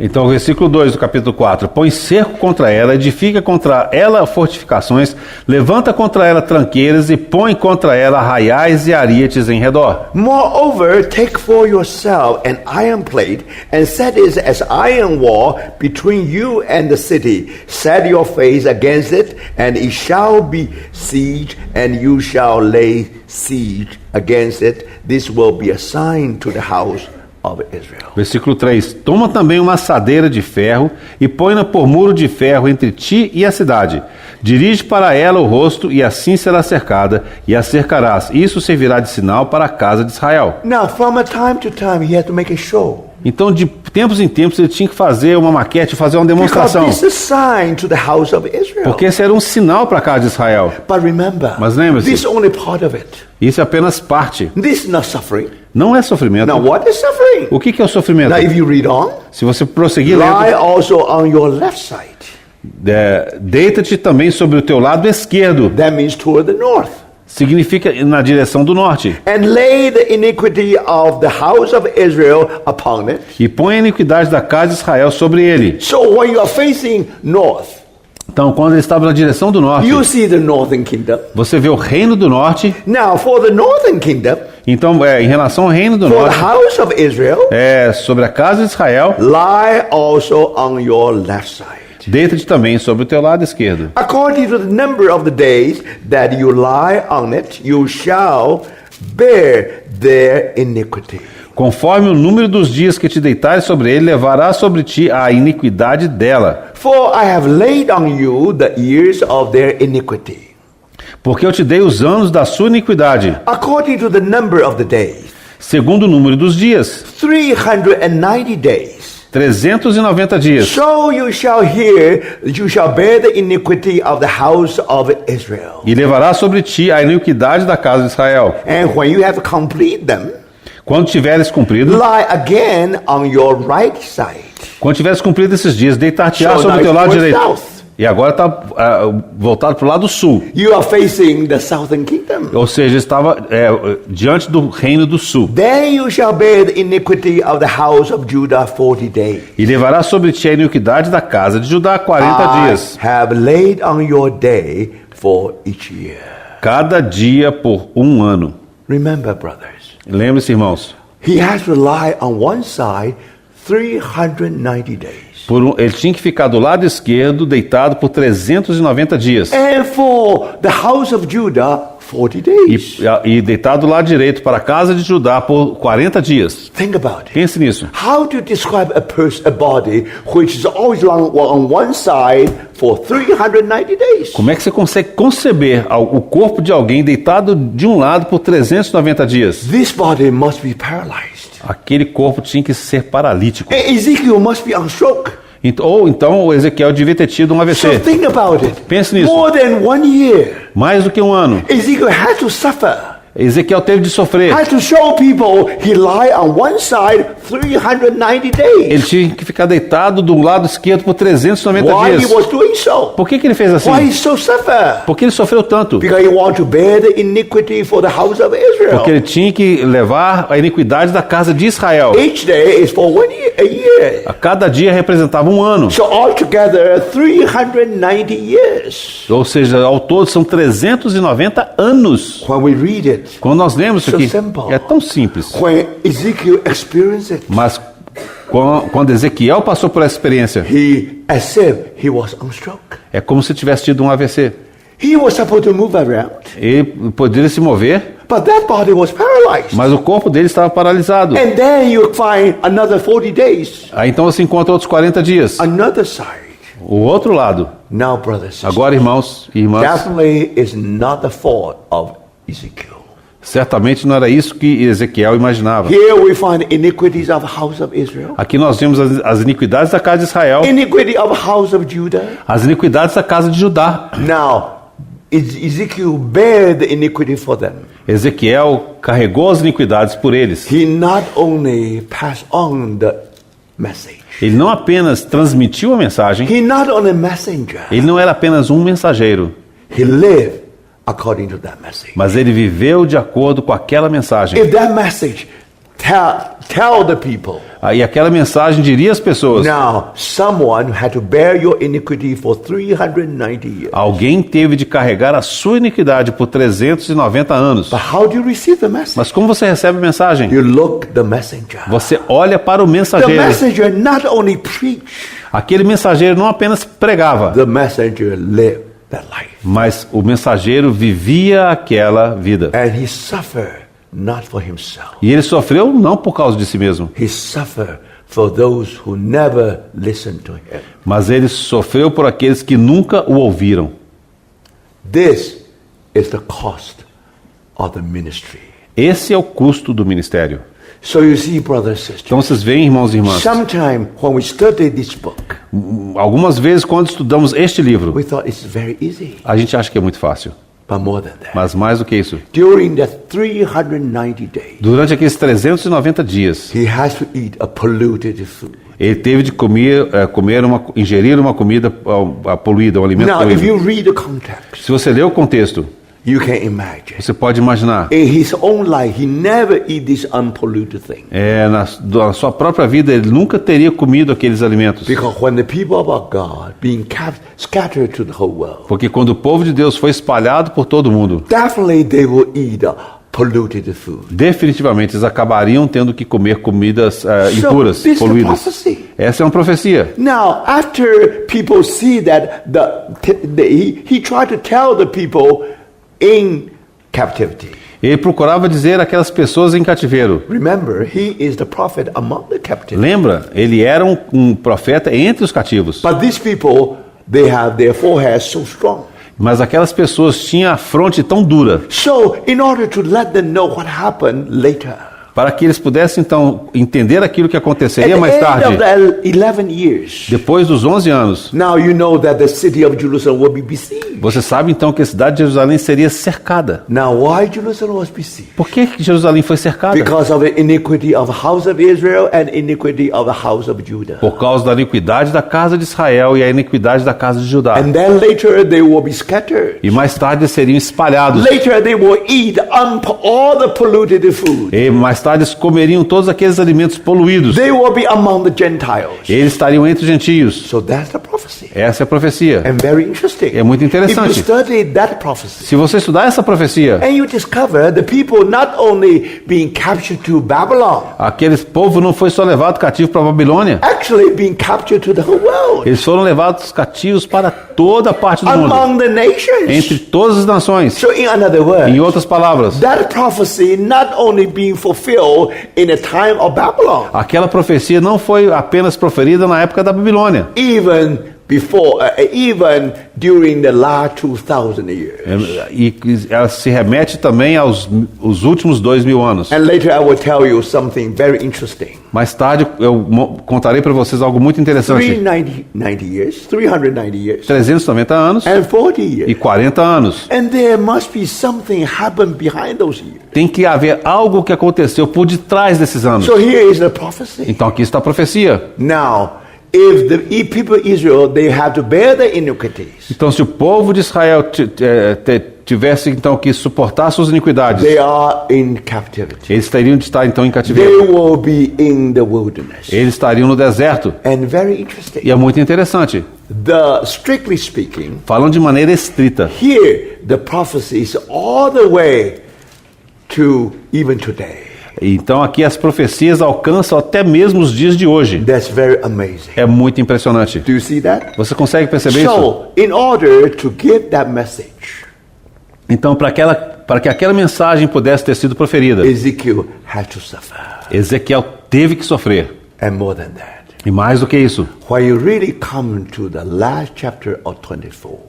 Então, versículo 2 do capítulo 4. Põe cerco contra ela, edifica contra ela fortificações, levanta contra ela tranqueiras e põe contra ela arraiais e arietes em redor. Moreover, take for yourself an iron plate, and set it as iron wall between you and the city. Set your face against it, and it shall be siege, and you shall lay siege against it. This will be a sign to the house of Israel. Versículo 3. Toma também uma assadeira de ferro e põe-na por muro de ferro entre ti e a cidade. Dirige para ela o rosto e assim será cercada e a cercarás. Isso servirá de sinal para a casa de Israel. Now, from a time to time, he had to make a show. Então, de tempos em tempos, ele tinha que fazer uma maquete, fazer uma Because demonstração. this is a sign to the house of Israel. Porque esse era um sinal para a casa de Israel. But remember, Mas lembre-se. this is only part of it. Isso é apenas parte. This is not suffering. Não é sofrimento. Now, what is suffering? O que é o sofrimento? Now, if you read on, Se você prosseguir lie lendo, also on your left side. deita-te também sobre o teu lado esquerdo. That means toward the north. Significa na direção do norte. And lay the iniquity of the house of Israel upon it. E põe a iniquidade da casa de Israel sobre ele. So when you are facing north, Então, quando ele estava na direção do norte, you see the northern kingdom. você vê o reino do norte. Now, for the northern kingdom, Então, em relação ao reino do for the norte, house of Israel, sobre a casa de Israel, lie also on your left side. deita-te também sobre o teu lado esquerdo. According to the number of the days that you lie on it, you shall bear their iniquity. Conforme o número dos dias que te deitares sobre ele, levará sobre ti a iniquidade dela. For I have laid on you the years of their iniquity. Porque eu te dei os anos da sua iniquidade, According to the number of the days, segundo o número dos dias, 390 days. 390 dias. So you shall bear the iniquity of the house of Israel. E levará sobre ti a iniquidade da casa de Israel. And when you have completed them, Quando tiveres cumprido, lie again on your right side. quando tiveres cumprido esses dias, deitar-te-á So sobre o teu now lado it's direito. south. E agora está voltado para o lado sul. You are facing the southern kingdom. Ou seja, estava diante do reino do sul. Then you shall bear the iniquity of the house of Judah 40 days. E levará sobre ti a iniquidade da casa de Judá 40 dias. I have laid on your day for each year. Cada dia por um ano. Remember, brothers, Lembre-se, irmãos, he has to lie on one side 390 days. Ele tinha que ficar do lado esquerdo, deitado por 390 dias. And for the house of Judah, 40 days. E deitado do lado direito para a casa de Judá por 40 dias. Think about it. Pense nisso. How to describe a body which is always on one side for 390 days? Como é que você consegue conceber o corpo de alguém deitado de um lado por 390 dias? This body must be paralyzed. Aquele corpo tinha que ser paralítico. Ezekiel must be on stroke. Ou então o Ezequiel devia ter tido um So AVC. think about it. Pense nisso. More than 1 year, Mais do que um ano. Ezekiel had to suffer. Ezequiel teve de sofrer. Had to show people he lie on one side 390 days. Ele tinha que ficar deitado do lado esquerdo por 390 Why he dias. was doing so? Por que ele fez assim? Why he so suffer? Por que ele sofreu tanto? Because he want to bear the iniquity for the house of Israel. Porque ele tinha que levar a iniquidade da casa de Israel. Each day is for 1 year, a year. A cada dia representava um ano. So altogether 390 years. Ou seja, ao todo são 390 anos. When we read it, Quando nós lemos isso So aqui, simple. é tão simples. when Ezekiel experienced it, Mas quando Ezequiel passou por essa experiência, as if he was on stroke. é como se tivesse tido um AVC. He was supposed to move around, Ele poderia se mover, but that body was paralyzed. mas o corpo dele estava paralisado. And then you find another 40 days, Aí então você encontra outros 40 dias. another side. O outro lado. Now, brothers and sisters, Agora, irmãos e irmãs, definitely is not the fault of Ezekiel. certamente não era isso que Ezequiel imaginava. Here we find iniquities of the house of Israel, Aqui nós vemos as iniquidades da casa de Israel, iniquity of the house of Judah. as iniquidades da casa de Judá. Now, Ezekiel bear the iniquity for them. Ezequiel carregou as iniquidades por eles. He not only passed on the message, Ele não apenas transmitiu a mensagem, he not only messenger, ele não era apenas um mensageiro, he lived according to that message. mas ele viveu de acordo com aquela mensagem. If that message tell the people, E aquela mensagem diria às pessoas: now someone had to bear your iniquity for 390 years. alguém teve de carregar a sua iniquidade por 390 anos. But how do you receive the message? Mas como você recebe a mensagem? You look the messenger. Você olha para o The mensageiro. messenger not only preached, Aquele mensageiro não apenas pregava, the messenger lived that life. mas o mensageiro vivia aquela vida. And he suffered not for himself. E ele sofreu não por causa de si mesmo, He suffered for those who never listened to him. mas ele sofreu por aqueles que nunca o ouviram. This is the cost of the ministry. Esse é o custo do ministério. So you see, brothers and sisters, Então vocês veem, irmãos e irmãs, sometime when we study this book, algumas vezes quando estudamos este livro, we thought it's very easy. a gente acha que é muito fácil. But more than that, Mas mais do que isso, during the 390 days, durante aqueles 390 dias, he has to eat a polluted food. ele teve de ingerir uma comida poluída, um alimento Now, if poluído. you read the context, Se você ler o contexto, you can imagine. você pode imaginar, In his own life, he never eat this unpolluted thing. na sua própria vida, ele nunca teria comido aqueles alimentos. Because when the people of God being scattered to the whole world, Porque quando o povo de Deus foi espalhado por todo mundo, definitely they will eat polluted food. definitivamente eles acabariam tendo que comer comidas impuras, this is the poluídas. prophecy. Essa é uma profecia. Now, after people see that he tried to tell the people in captivity. Ele procurava dizer àquelas pessoas em cativeiro. Remember, he is the prophet among the captives. Lembra? Ele era um profeta entre os cativos. But these people, they have their foreheads so strong. Mas aquelas pessoas tinham a fronte tão dura, So, in order to let them know what happened later, para que eles pudessem então entender aquilo que at aconteceria the mais end tarde, of the 11 years, depois dos 11 anos. now you know that the city of Jerusalem will be besieged. Você sabe então que a cidade de Jerusalém seria cercada. Now, why Jerusalem was besieged? Por que Jerusalém foi cercada? Because of the iniquity of the house of Israel and iniquity of the house of Judah. Por causa da iniquidade da casa de Israel e a iniquidade da casa de Judá. And then later they will be scattered. E mais tarde seriam espalhados. Later they will eat all the polluted food. E mais Mais tarde eles comeriam todos aqueles alimentos poluídos. They will be among the Gentiles. Eles estariam entre os gentios. So that's the prophecy. Essa é a profecia. And very interesting. É muito If you interessante. study that prophecy, Se você estudar essa profecia, and you discover the people not only being captured to Babylon, aquele povo não foi só levado cativo para a Babilônia. actually being captured to the whole world, Eles foram levados cativos para toda a parte do mundo, among the nations. entre todas as nações. So in another word, Em outras palavras, that prophecy not only being fulfilled in the time of Babylon, aquela profecia não foi apenas proferida na época da Babilônia, even before, even during the last 2,000 years. e ela se remete também os últimos 2000 anos. And later I will tell you something very interesting. Mais tarde eu contarei para vocês algo muito interessante. 390 years, 390 years, 390 anos and 40 e years. 40 anos. And there must be something happen behind those years. Tem que haver algo que aconteceu por detrás desses anos. So here is the prophecy. Então aqui está a profecia. Now, if the people of Israel, they have to bear the iniquities. Então se o povo de Israel tivesse então que suportar suas iniquidades, They are in captivity. eles teriam de estar então em They cativeiro. will be in the wilderness. Eles estariam no deserto. And very interesting. E é muito interessante. Strictly speaking, Falando de maneira estrita, here the prophecy is all the way to even today. então aqui as profecias alcançam até mesmo os dias de hoje. That's very amazing. É muito impressionante. Do you see that? Você consegue perceber isso? So, in order to give that message, Então para que aquela mensagem pudesse ter sido proferida, Ezekiel had to suffer. Ezequiel teve que sofrer. And more than that, E mais do que isso, when you really come to the last chapter of 24,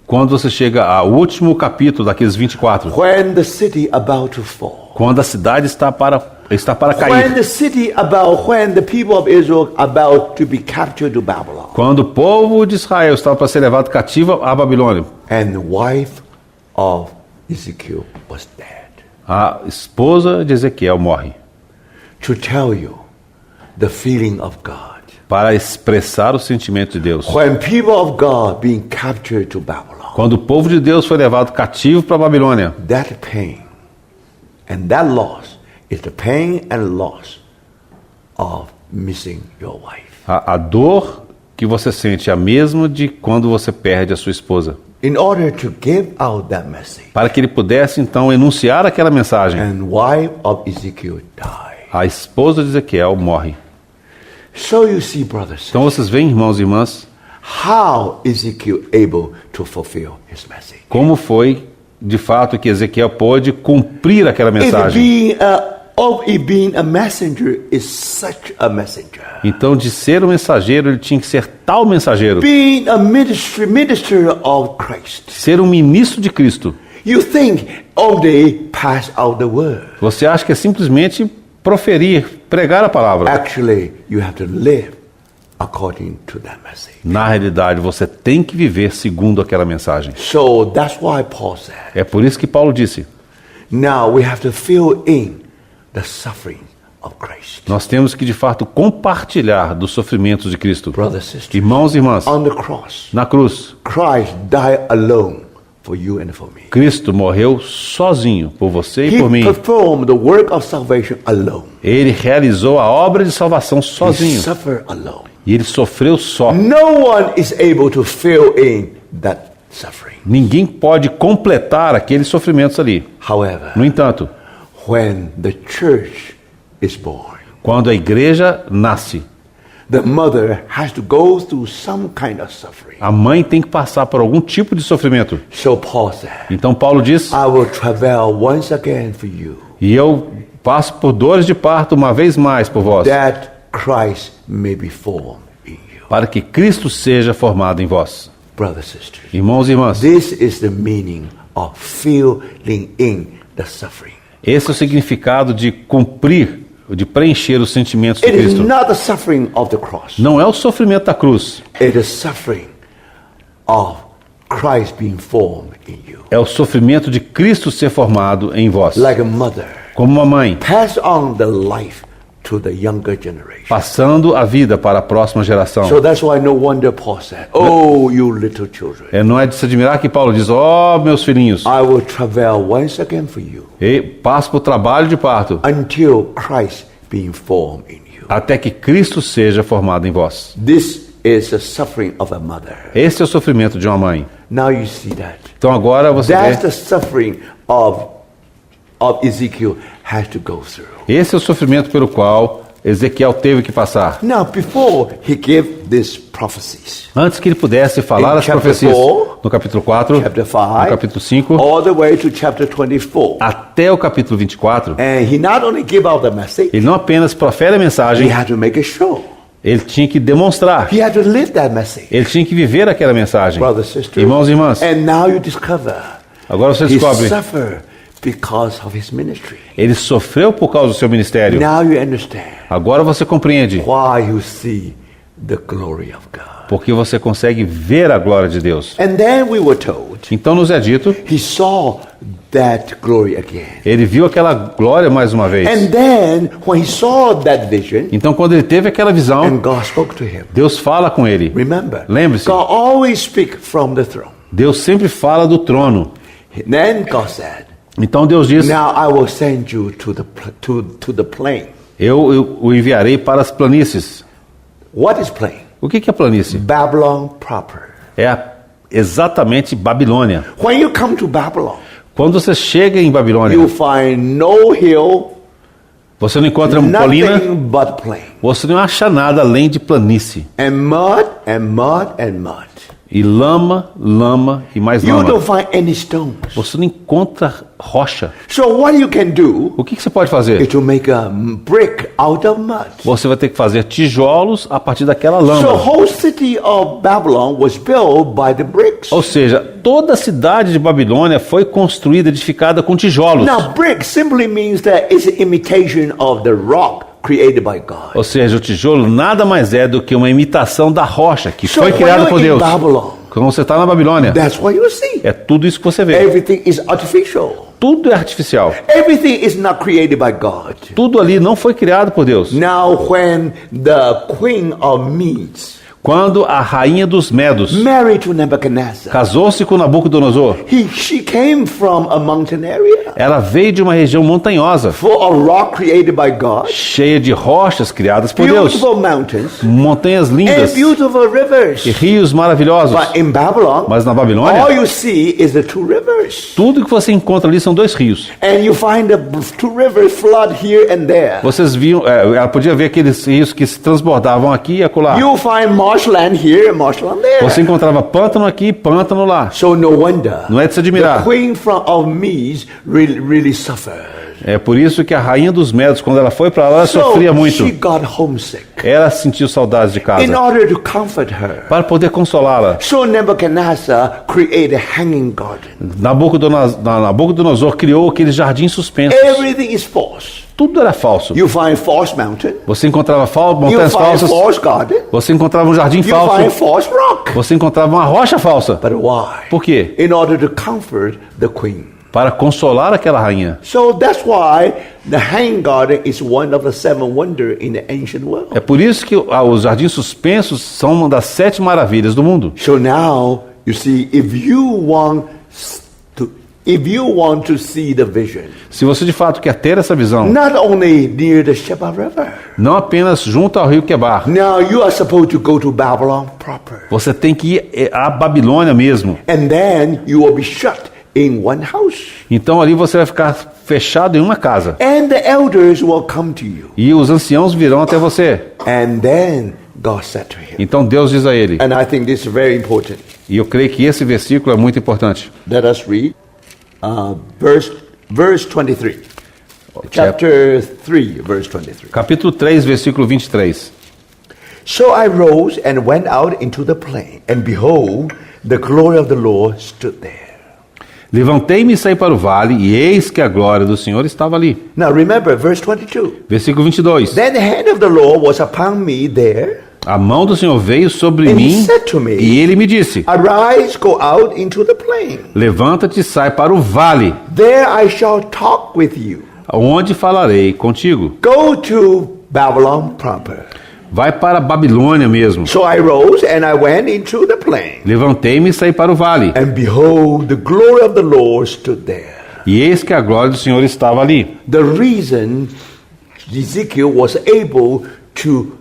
quando você chega ao último capítulo daqueles 24, when the city about to fall, quando a cidade está para when cair, when the people of Israel about to be captured to Babylon, quando o povo de Israel estava para ser levado cativo à Babilônia, and the wife of Ezekiel was dead. a esposa de Ezequiel morre To tell you the feeling of God. para expressar o sentimento de Deus. When people of God being captured to Babylon, Quando o povo de Deus foi levado cativo para a Babilônia, that pain and that loss is the pain and loss of missing your wife. a dor que você sente é a mesma de quando você perde a sua esposa. In order to give out that message, Para que ele pudesse então enunciar aquela mensagem, and wife of Ezekiel died. a esposa de Ezequiel morre. So you see, brothers, Então vocês veem, irmãos e irmãs, how Ezekiel able to fulfill his message. como foi de fato que Ezequiel pôde cumprir aquela mensagem. Being a messenger is such a messenger. Então, de ser um mensageiro, ele tinha que ser tal mensageiro. Being a minister of Christ. Ser um ministro de Cristo. You think only pass out the word. Você acha que é simplesmente proferir, pregar a palavra. Actually, you have to live according to that message. Na realidade, você tem que viver segundo aquela mensagem. So that's why Paul said, É por isso que Paulo disse, now we have to fill in the suffering of Christ. nós temos que de fato compartilhar dos sofrimentos de Cristo. Brothers and sisters, Irmãos e irmãs, on the cross, na cruz, Christ died alone for you and for me. Cristo morreu sozinho por você e He por mim. performed the work of salvation alone. Ele realizou a obra de salvação He sozinho. suffered alone. E ele sofreu só. No one is able to fill in that suffering. Ninguém pode completar aqueles sofrimentos ali. However, No entanto, when the church is born, quando a igreja nasce, the mother has to go through some kind of suffering. a mãe tem que passar por algum tipo de sofrimento. So Paul said, Então Paulo diz, I will travail once again for you, e eu passo por dores de parto uma vez mais por vós, that Christ may be formed in you. para que Cristo seja formado em vós. Brothers and sisters, Irmãos e irmãs, this is the meaning of filling in the suffering. esse é o significado de cumprir, de preencher os sentimentos de It is Cristo. not the suffering of the cross. Não é o sofrimento da cruz, It is suffering of Christ being formed in you. é o sofrimento de Cristo ser formado em vós. Like a mother, Como uma mãe pass on the life to the younger generation. passando a vida para a próxima geração. So that's why no wonder Paul said, "Oh, you little children, Não é de se admirar que Paulo diz, ó meus filhinhos, I will travail once again for you e passo por trabalho de parto, until Christ be formed in you." até que Cristo seja formado em vós. This is the suffering of a mother. Esse é o sofrimento de uma mãe. Now you see that. Então agora você That's vê, the suffering of Ezekiel has to go through. esse é o sofrimento pelo qual Ezequiel teve que passar. Now, before he gave these prophecies, Antes que ele pudesse falar In as chapter profecias, 4, no capítulo 4, chapter no 5, capítulo 5, all the way to chapter 24, até o capítulo 24, and he not only gave out the message, ele não apenas profere a he mensagem, had to make a show. ele tinha que demonstrar, He had to live that message, ele tinha que viver aquela mensagem. brothers, sisters. Irmãos e irmãs, And now you discover agora você he descobre, suffered because of his ministry. ele sofreu por causa do seu ministério. Now you understand Agora você compreende, why you see the glory of God. porque você consegue ver a glória de Deus. And then we were told Então nos é dito, he saw that glory again. ele viu aquela glória mais uma vez. And then when he saw that vision, Então quando ele teve aquela visão, and God spoke to him. Deus fala com ele. Remember, Lembre-se. God always speaks from the throne. Deus sempre fala do trono. Then God said, Então Deus diz, "Now I will send you to the plain." eu o enviarei para as planícies. What is plain? O que é planície? Babylon proper. Exatamente Babilônia. When you come to Babylon, Quando você chega em Babilônia, you find no hill, você não encontra colina, nothing but plain, você não acha nada além de planície. and mud and mud and mud. E lama, lama e mais You lama. don't find any stones. Você não encontra rocha. So what you can do O que você pode fazer? is to make a brick out of mud. Você vai ter que fazer tijolos a partir daquela So lama. whole city of Babylon was built by the bricks. Ou seja, toda a cidade de Babilônia foi construída, edificada com tijolos. Now, brick simply means that it's an imitation of the rock created by God. Ou seja, o tijolo nada mais é do que uma imitação da rocha que So foi when criada you're por in Deus. Babylon, Quando você está na Babilônia, that's what you see. é tudo isso que você vê. Everything is artificial. Tudo é artificial. Everything is not created by God. Tudo ali não foi criado por Deus. Now, when the queen of Medes Quando a rainha dos Medos married to Nebuchadnezzar, casou-se com Nabucodonosor, she came from a mountain area ela veio de uma região montanhosa, full of rock created by God, cheia de rochas criadas por Deus, beautiful mountains, montanhas and lindas beautiful rivers. e rios maravilhosos. But in Babylon, Mas na all Babilônia, you see is the two rivers. tudo que você encontra ali são dois rios. And you find the two rivers flood here and there. Vocês viam, ela podia ver aqueles rios que se transbordavam aqui e acolá. You find marshland here and marshland there. Você encontrava pântano aqui e pântano lá. So no wonder Não é de se the admirar. queen of Medes really suffered. É por isso que a rainha dos Medos, quando ela foi para lá, ela sofria muito. she got homesick. Ela sentiu saudades de In casa. order to comfort her, Para poder consolá-la, so Nebuchadnezzar created a hanging garden. Nabucodonosor criou aquele jardim suspenso. Everything is false. Tudo era falso. You find false mountain. Você encontrava You montanhas find falsas. false garden. Você encontrava um jardim You find falso. false rock. Você encontrava uma rocha falsa. But why? Por quê? In order to comfort the queen. Para consolar aquela rainha. So that's why the hanging garden is one of the seven wonders in the ancient world. É por isso que os jardins suspensos são uma das 7 maravilhas do mundo. So now you see, if you want to see the vision, Se você de fato quer ter essa visão, not only near the Sheba River, não apenas junto ao rio Quebar, now you are supposed to go to Babylon proper, você tem que ir à Babilônia mesmo. and then you will be shut in one house, Então ali você vai ficar fechado em uma casa. and the elders will come to you. E os anciãos virão até você. And then God said to him, Então Deus diz a ele, and I think this is very important. e eu creio que esse versículo é muito importante. Let us read verse 23. Chapter 3, verse 23. Capítulo 3, versículo 23. So I rose and went out into the plain, and behold, the glory of the Lord stood there. Levantei-me e saí para o vale, e eis que a glória do Senhor estava ali. Now remember, verse 22. Versículo 22. Then the hand of the Lord was upon me there. A mão do Senhor veio sobre And he mim, said to me, e ele me disse, Arise, go out into the plain. levanta-te e sai para o vale, There I shall talk with you. onde falarei contigo. Go to Babylon proper. Vai para a Babilônia mesmo. So I rose and I went into the plain. Levantei-me e saí para o vale. And behold, the glory of the Lord stood there. E eis que a glória do Senhor estava ali. The reason Ezekiel was able to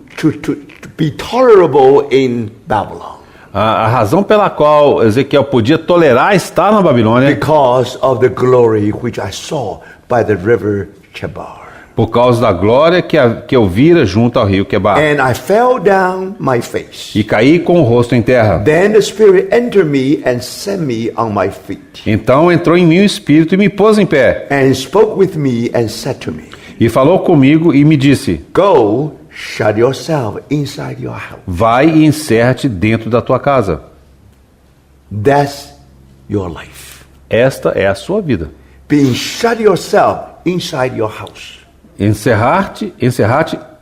be tolerable in Babylon. A razão pela qual Ezequiel podia tolerar estar na Babilônia, Because of the glory which I saw by the river Chebar. por causa da glória que eu vira junto ao rio Quebar. And I fell down my face. E caí com o rosto em terra. Then the Spirit entered me and set me on my feet. Então entrou em mim o Espírito e me pôs em pé. And spoke with me and said to me, E falou comigo e me disse: Go, shut yourself inside your house. vai e encerra-te dentro da tua casa. That's your life. Esta é a sua vida. Being shut yourself inside your house.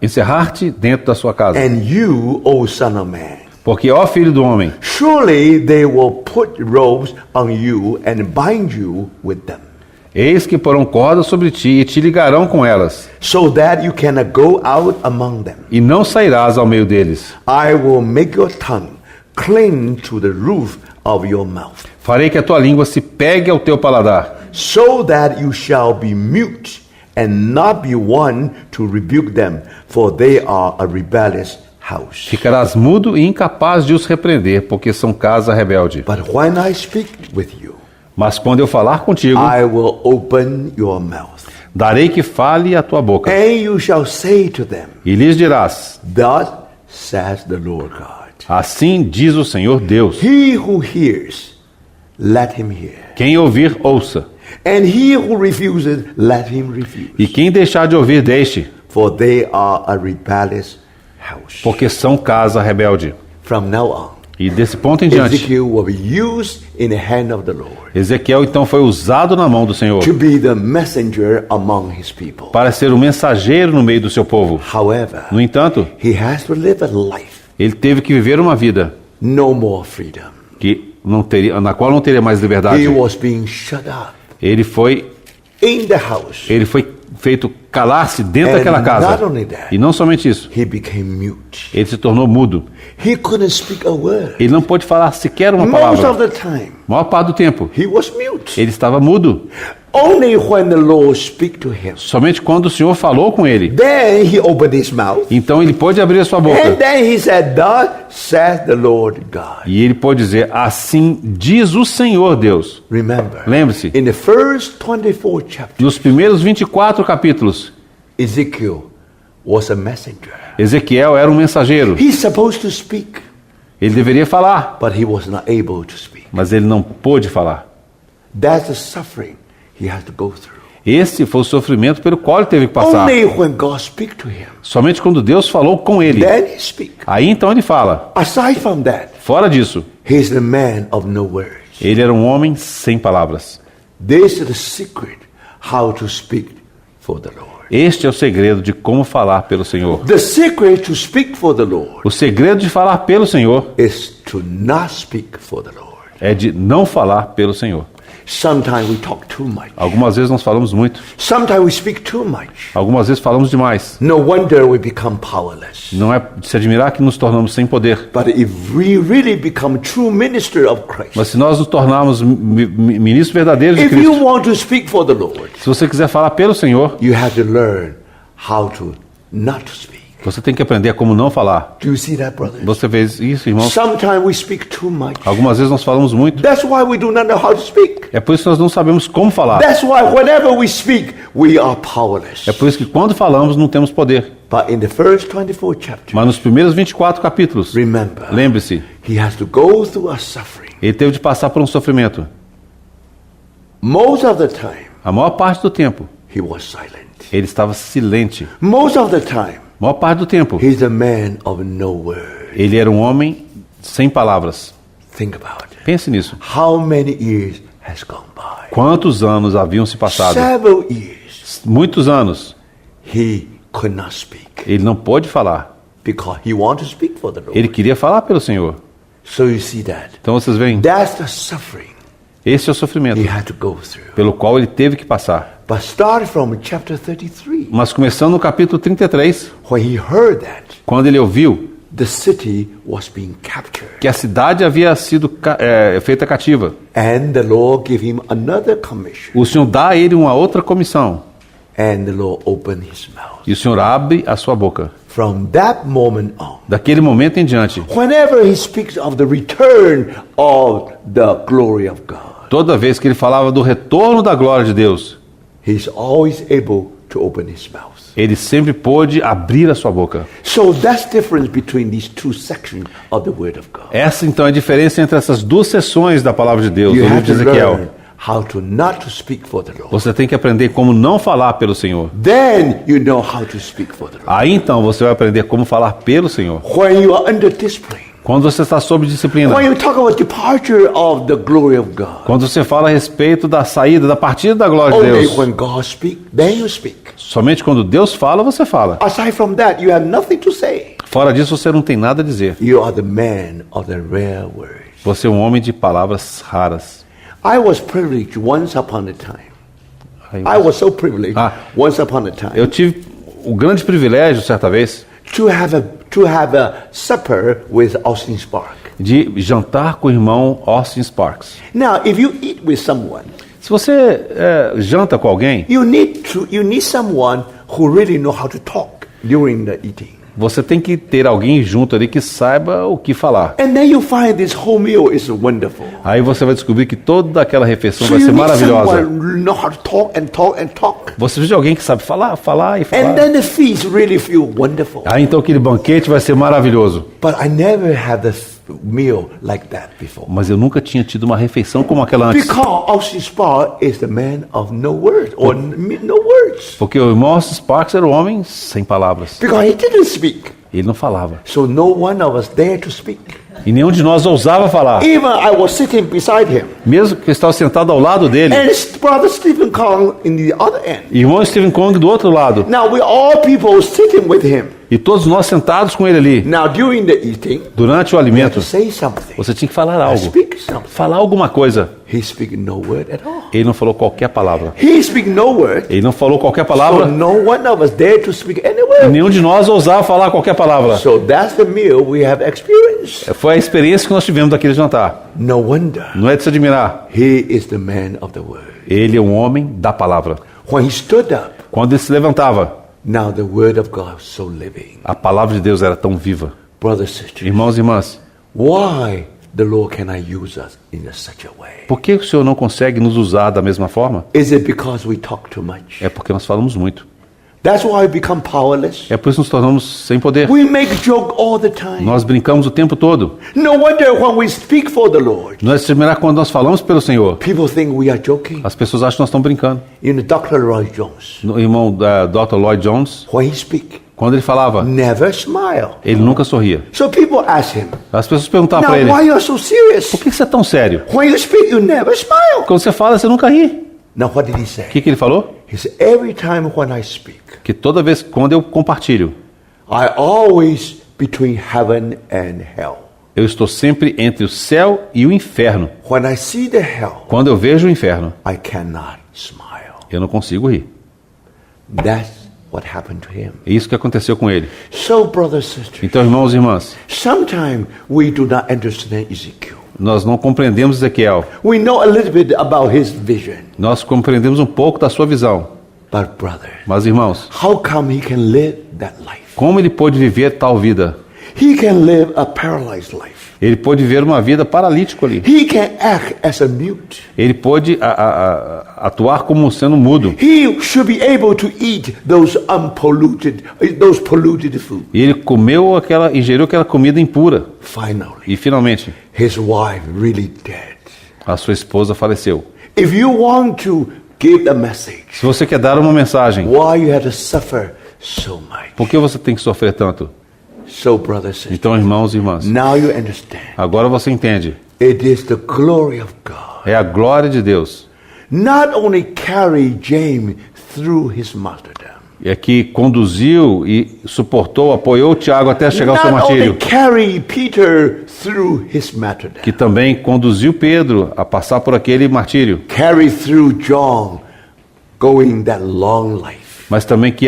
Encerrar-te dentro da sua casa. And you, O son of man, Porque, ó filho do homem, surely they will put ropes on you and bind you with them, eis que porão cordas sobre ti e te ligarão com elas, so that you cannot go out among them. e não sairás ao meio deles. I will make your tongue cling to the roof of your mouth, Farei que a tua língua se pegue ao teu paladar, so that you shall be mute and not be one to rebuke them, for they are a rebellious house. ficarás mudo e incapaz de os repreender, porque são casa rebelde. But when I speak with you, Mas quando eu falar contigo, I will open your mouth, darei que fale a tua boca, and you shall say to them, e lhes dirás: Thus says the Lord God. assim diz o Senhor Deus. He who hears, let him hear. Quem ouvir, ouça, And he who refuses, let him refuse. e quem deixar de ouvir, deixe, For they are a rebellious house. porque são casa rebelde. From now on, E desse ponto em diante, Ezekiel will be used in the hand of the Lord Ezequiel então foi usado na mão do Senhor to be the messenger among his people. para ser o mensageiro no meio do seu povo. However, No entanto, he has to live a life, ele teve que viver uma vida no more freedom. que não teria, na qual não teria mais liberdade. He was being shut up Ele foi in the house. feito calar-se dentro And daquela not casa. only that, E não somente isso, he became mute. ele se tornou mudo. He couldn't speak a word. Ele não pôde falar sequer uma Most of palavra. the time, A maior parte do tempo, he was mute. ele estava mudo. Only when the Lord speak to him, Somente quando o Senhor falou com ele, then he opened his mouth, então ele pôde abrir a sua and boca. then he said, Thus says the Lord God. E ele pôde dizer: assim diz o Senhor Deus. Remember, Lembre-se, in the first 24 chapters, nos primeiros 24 capítulos, Ezekiel was a messenger. Ezequiel era um mensageiro. He's supposed to speak, Ele deveria falar, but he was not able to speak. mas ele não pôde falar. That's the suffering he has to go through. Esse foi o sofrimento pelo qual ele teve que passar. Only when God speak to him, Somente quando Deus falou com ele. then he speak. Aí então ele fala. Aside from that, Fora disso, he's the man of no words. ele era um homem sem palavras. This is the secret how to speak for the Lord. Este é o segredo de como falar pelo Senhor. The secret to speak for the Lord O segredo de falar pelo Senhor is to not speak for the Lord. é de não falar pelo Senhor. Sometimes we talk too much. Algumas vezes nós falamos muito. Sometimes we speak too much. Algumas vezes falamos demais. No wonder we become powerless. Não é de se admirar que nos tornamos sem poder. But if we really become true minister of Christ, Mas se nós nos tornarmos ministros verdadeiros de if you Cristo, want to speak for the Lord, se você quiser falar pelo Senhor, you have to learn how to not to speak. você tem que aprender a como não falar. Do you see that, brothers? Você fez isso, irmãos? Sometimes we speak too much. Algumas vezes nós falamos muito. That's why we do not know how to speak. É por isso que nós não sabemos como falar. That's why whenever we speak, we are powerless. É por isso que quando falamos não temos poder. But in the first 24 chapters, Mas nos primeiros 24 capítulos, remember, lembre-se, he has to go through a suffering. ele teve de passar por um sofrimento. Most of the time, A maior parte do tempo, he was silent. ele estava silente. Most of the time, A maior parte do tempo, he's a man of no word. ele era um homem sem palavras. Think about it. Pense nisso. How many years has gone by? Quantos anos haviam se passado? Several years. Muitos anos. He could not speak Ele não pôde falar. because he wanted to speak for the Lord. Ele queria falar pelo Senhor. So you see that. Então vocês veem, That's the suffering Esse é o sofrimento he had to go through. pelo qual ele teve que passar. But start from chapter 33. Mas começando no capítulo 33, When he heard that quando ele ouviu the city was being captured, que a cidade havia sido feita cativa, and the Lord gave him another commission, o Senhor dá a ele uma outra comissão. and the Lord opened his mouth. E o Senhor abre a sua boca. From that moment on, Daquele momento em diante, whenever he speaks of the return of the glory of God, toda vez que ele falava do retorno da glória de Deus, he's always able to open his mouth. ele sempre pôde abrir a sua boca. So that's the difference between these two sections of the Word of God. Essa então é a diferença entre essas duas seções da palavra de Deus, You do livro have de to Ezequiel. learn how to not to speak for the Lord. Você tem que aprender como não falar pelo Senhor. Then you know how to speak for the Lord. Aí então você vai aprender como falar pelo Senhor. When you are under discipline, Quando você está sob disciplina, when you talk about departure of the glory of God, quando você fala a respeito da saída, da partida da glória de only Deus, when God speaks, then you speak. somente quando Deus fala, você fala. Aside from that, you have nothing to say. Fora disso, você não tem nada a dizer. You are the man of the rare words. Você é um homem de palavras raras. I was privileged once upon a time. I was so privileged once upon a time Eu tive o grande privilégio, certa vez, to have a supper with Austin Spark. de jantar com o irmão Austin Sparks. Now, if you eat with someone, Se você janta com alguém, you need someone who really know how to talk during the eating. você tem que ter alguém junto ali que saiba o que falar. And then you find this whole meal is wonderful. Aí você vai descobrir que toda aquela refeição So vai you ser need maravilhosa. someone who know how to talk and talk and talk. Você precisa de alguém que sabe falar, falar e And falar. then the feast really feel wonderful. Aí então aquele banquete vai ser maravilhoso. But I never had this meal like that before. Mas eu nunca tinha tido uma refeição como aquela antes. Because Austin Spark is the man of no words or no words. Porque o irmão Austin Sparks era um homem sem palavras. Because he didn't speak. Ele não falava. So no one of us dared to speak. E nenhum de nós ousava falar. Even I was sitting beside him. Mesmo que eu estava sentado ao lado dele. And Brother Stephen Kong in the other end. E o irmão Stephen Kong do outro lado. Now we all people sitting with him. E todos nós sentados com ele ali. Now during the eating, Durante o you have alimento, to say something. você tinha que falar algo. Speak something. Falar alguma coisa. He speak no word at all. Ele não falou qualquer palavra. He speak no word. Ele não falou qualquer So palavra. no one of us dared to speak any E word. nenhum de nós ousava falar qualquer palavra. So that's the meal we have experienced. Foi a experiência que nós tivemos daquele jantar. No wonder Não é de se admirar. he is the man of the word. Ele é um homem da palavra. When he stood up, Quando ele se levantava, now the word of God was so living. a palavra de Deus era tão viva. Brothers and sisters, Irmãos e irmãs, why the Lord cannot use us in such a way? por que o Senhor não consegue nos usar da mesma forma? Is it because we talk too much? É porque nós falamos muito. That's why we become powerless. É por isso que nos tornamos sem poder. We make joke all the time. Nós brincamos o tempo todo. No wonder when we speak for the Lord, Não é de se admirar quando nós falamos pelo Senhor. people think we are joking. As pessoas acham que nós estamos brincando. You know, Dr. Roy Jones, O irmão Dr. Lloyd Jones, when he speak, quando ele falava, never smile. ele nunca sorria. So people ask him, As pessoas perguntavam now para ele, why you are so serious? por que você é tão sério? When you speak, you never smile. Quando você fala, você nunca ri. Now what did he O say? que ele falou? He said, every time when I speak, Que toda vez, quando eu compartilho, I always between heaven and hell. eu estou sempre entre o céu e o inferno. When I see the hell, Quando eu vejo o inferno, I cannot smile. eu não consigo rir. That's what happened to him. É isso que aconteceu com ele. So, brothers and sisters, Então, irmãos e irmãs, sometimes we do not understand Ezekiel. nós não compreendemos Ezequiel. We know a little bit about his vision. Nós compreendemos um pouco da sua visão. But brother, Mas, irmãos, how come he can live that life? como ele pôde viver tal vida? He can live a paralyzed life. Ele pôde viver uma vida paralítico ali. He can act as a mute. Ele pôde atuar como sendo mudo. He should be able to eat those polluted food. E ele ingeriu aquela comida impura. Finally, E finalmente, his wife really dead. a sua esposa faleceu. If you want to give a message, Se você quer dar uma mensagem, why you had to suffer so much? por que você tem que sofrer tanto? So, brothers and sisters, Então, irmãos e irmãs, now you understand. agora você entende. It is the glory of God. É a glória de Deus. Not only carry James through his martyrdom. é que conduziu e suportou, apoiou Tiago até chegar ao seu not only martírio, carry Peter through his martyrdom, que também conduziu Pedro a passar por aquele martírio, carry through John going that long life. mas também que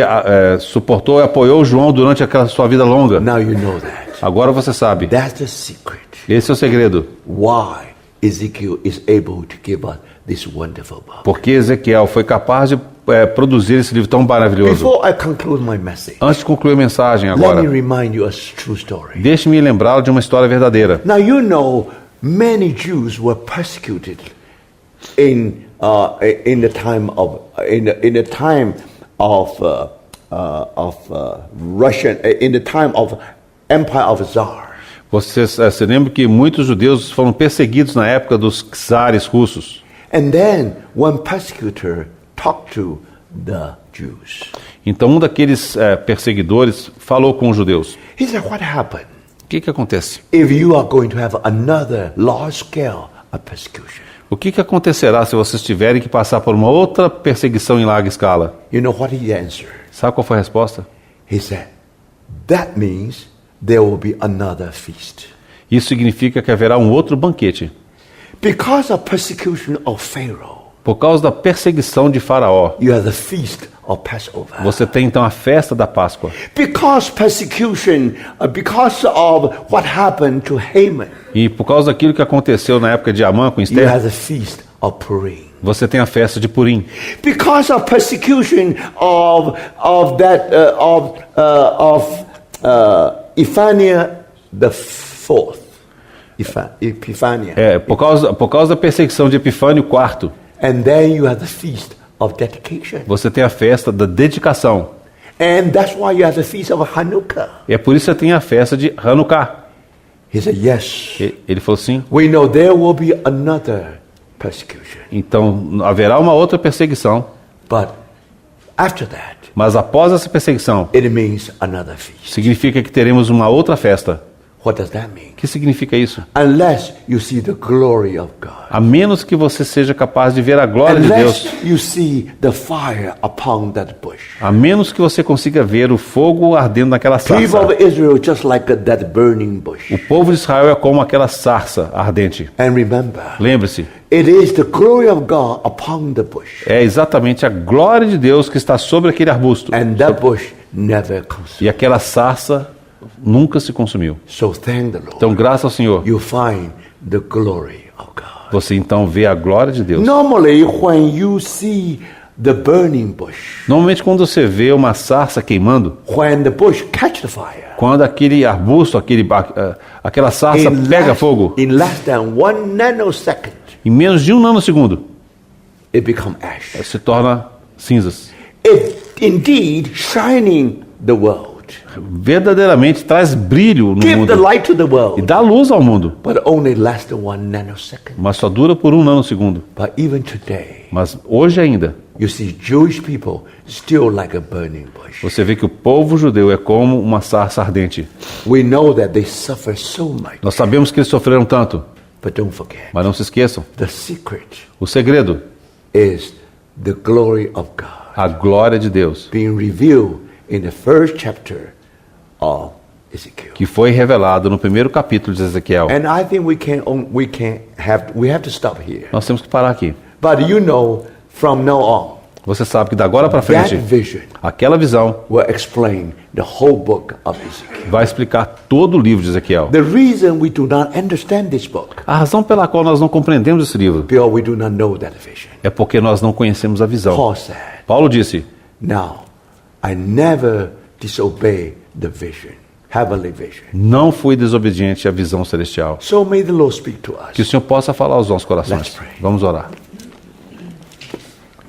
suportou e apoiou João durante aquela sua vida longa. Now you know that. Agora você sabe. That's the secret. Esse é o segredo. Why Ezekiel is able to give us this wonderful book. Porque Ezequiel foi capaz de produzir esse livro tão maravilhoso. Before I conclude my message, Antes de concluir a mensagem let agora, me remind you a true story. deixe-me lembrá-lo de uma história verdadeira. Now you know many Jews were persecuted in the time of Empire of Tsar. Vocês se lembram que muitos judeus foram perseguidos na época dos czares russos. And then one persecutor talked to the Jews. Então um daqueles perseguidores falou com os judeus. He said, what happened O que acontece? if you are going to have another large scale of persecution? O que acontecerá se vocês tiverem que passar por uma outra perseguição em larga escala? You know what he answered? Sabe qual foi a resposta? He said, that means there will be another feast. Isso significa que haverá um outro banquete. Because of persecution of Pharaoh, Por causa da perseguição de Faraó, you have the feast of Passover. você tem então a festa da Páscoa. Because persecution, because of what happened to Haman, E por causa daquilo que aconteceu na época de Amã com you Esther, have the feast of Purim. você tem a festa de Purim. Because of persecution of Ephania the fourth, Epiphania, Por causa da perseguição de Epifânio IV, and then you have the feast of dedication, você tem a festa da dedicação. and that's why you have the feast of Hanukkah. E é por isso que você tem a festa de Hanukkah. He said, yes, Ele falou assim, we know there will be another persecution, então haverá uma outra perseguição, but after that, mas após essa perseguição, it means another feast. significa que teremos uma outra festa. What does that mean? O que significa isso? Unless you see the glory of God. A menos que você seja capaz de ver a glória de Deus, Unless you see the fire upon that bush. a menos que você consiga ver o fogo ardendo naquela People sarça. of Israel just like that burning bush. O povo de Israel é como aquela sarça ardente. And remember, Lembre-se, it is the glory of God upon the bush. é exatamente a glória de Deus que está sobre aquele arbusto. And that bush never consumed. E aquela sarça nunca se consumiu. So thank the Lord. Então, graças ao Senhor, You find the glory of God. você então vê a glória de Deus. Normally, when you see the burning bush, Normalmente, quando você vê uma sarça queimando, when the bush catch the fire, quando aquele arbusto, aquela sarça pega fogo, in less than 1 nanosecond, em menos de 1 nanosegundo, it becomes ash. se torna cinzas. It indeed shining the world. Verdadeiramente traz brilho no Give the mundo light to the e world, dá luz ao mundo, but only less than 1 nanosecond. mas só dura por 1 nanosegundo. But even today, Mas hoje ainda, you see Jewish people still like a burning bush. você vê que o povo judeu é como uma sarça ardente. We know that they suffer so much, Nós sabemos que eles sofreram tanto, but don't forget, mas não se esqueçam, the secret o segredo, is the glory of God a glória de Deus, being revealed in the first chapter of Ezekiel. que foi revelado no primeiro capítulo de Ezequiel. And I think we have to stop here. Nós temos que parar aqui. But you know, from now on, Você sabe que da agora para that frente, vision aquela visão will explain the whole book of Ezekiel. vai explicar todo o livro de Ezequiel. The reason we do not understand this book, A razão pela qual nós não compreendemos esse livro because we do not know that vision. é porque nós não conhecemos a visão. Paul said, Paulo disse, now, I never disobey the vision, heavenly vision. não fui desobediente à visão celestial. So may the Lord speak to Que o us. Senhor possa falar aos nossos Let's corações. pray. Vamos orar.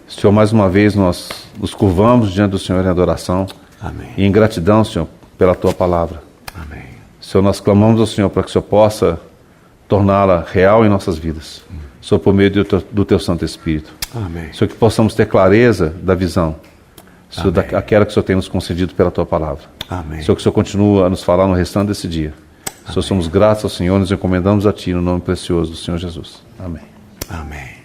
Senhor, mais uma vez nós nos curvamos diante do Senhor em adoração Amém. e em gratidão, Senhor, pela Tua palavra. Amém. Senhor, nós clamamos ao Senhor para que o Senhor possa torná-la real em nossas vidas. Senhor, por meio do Teu Santo Espírito. Amém. Senhor, que possamos ter clareza da visão, Senhor, Amém. daquela que o Senhor tem nos concedido pela Tua palavra. Amém. Senhor, que o Senhor continue a nos falar no restante desse dia. Senhor, somos gratos ao Senhor, nos encomendamos a Ti no nome precioso do Senhor Jesus. Amém. Amém.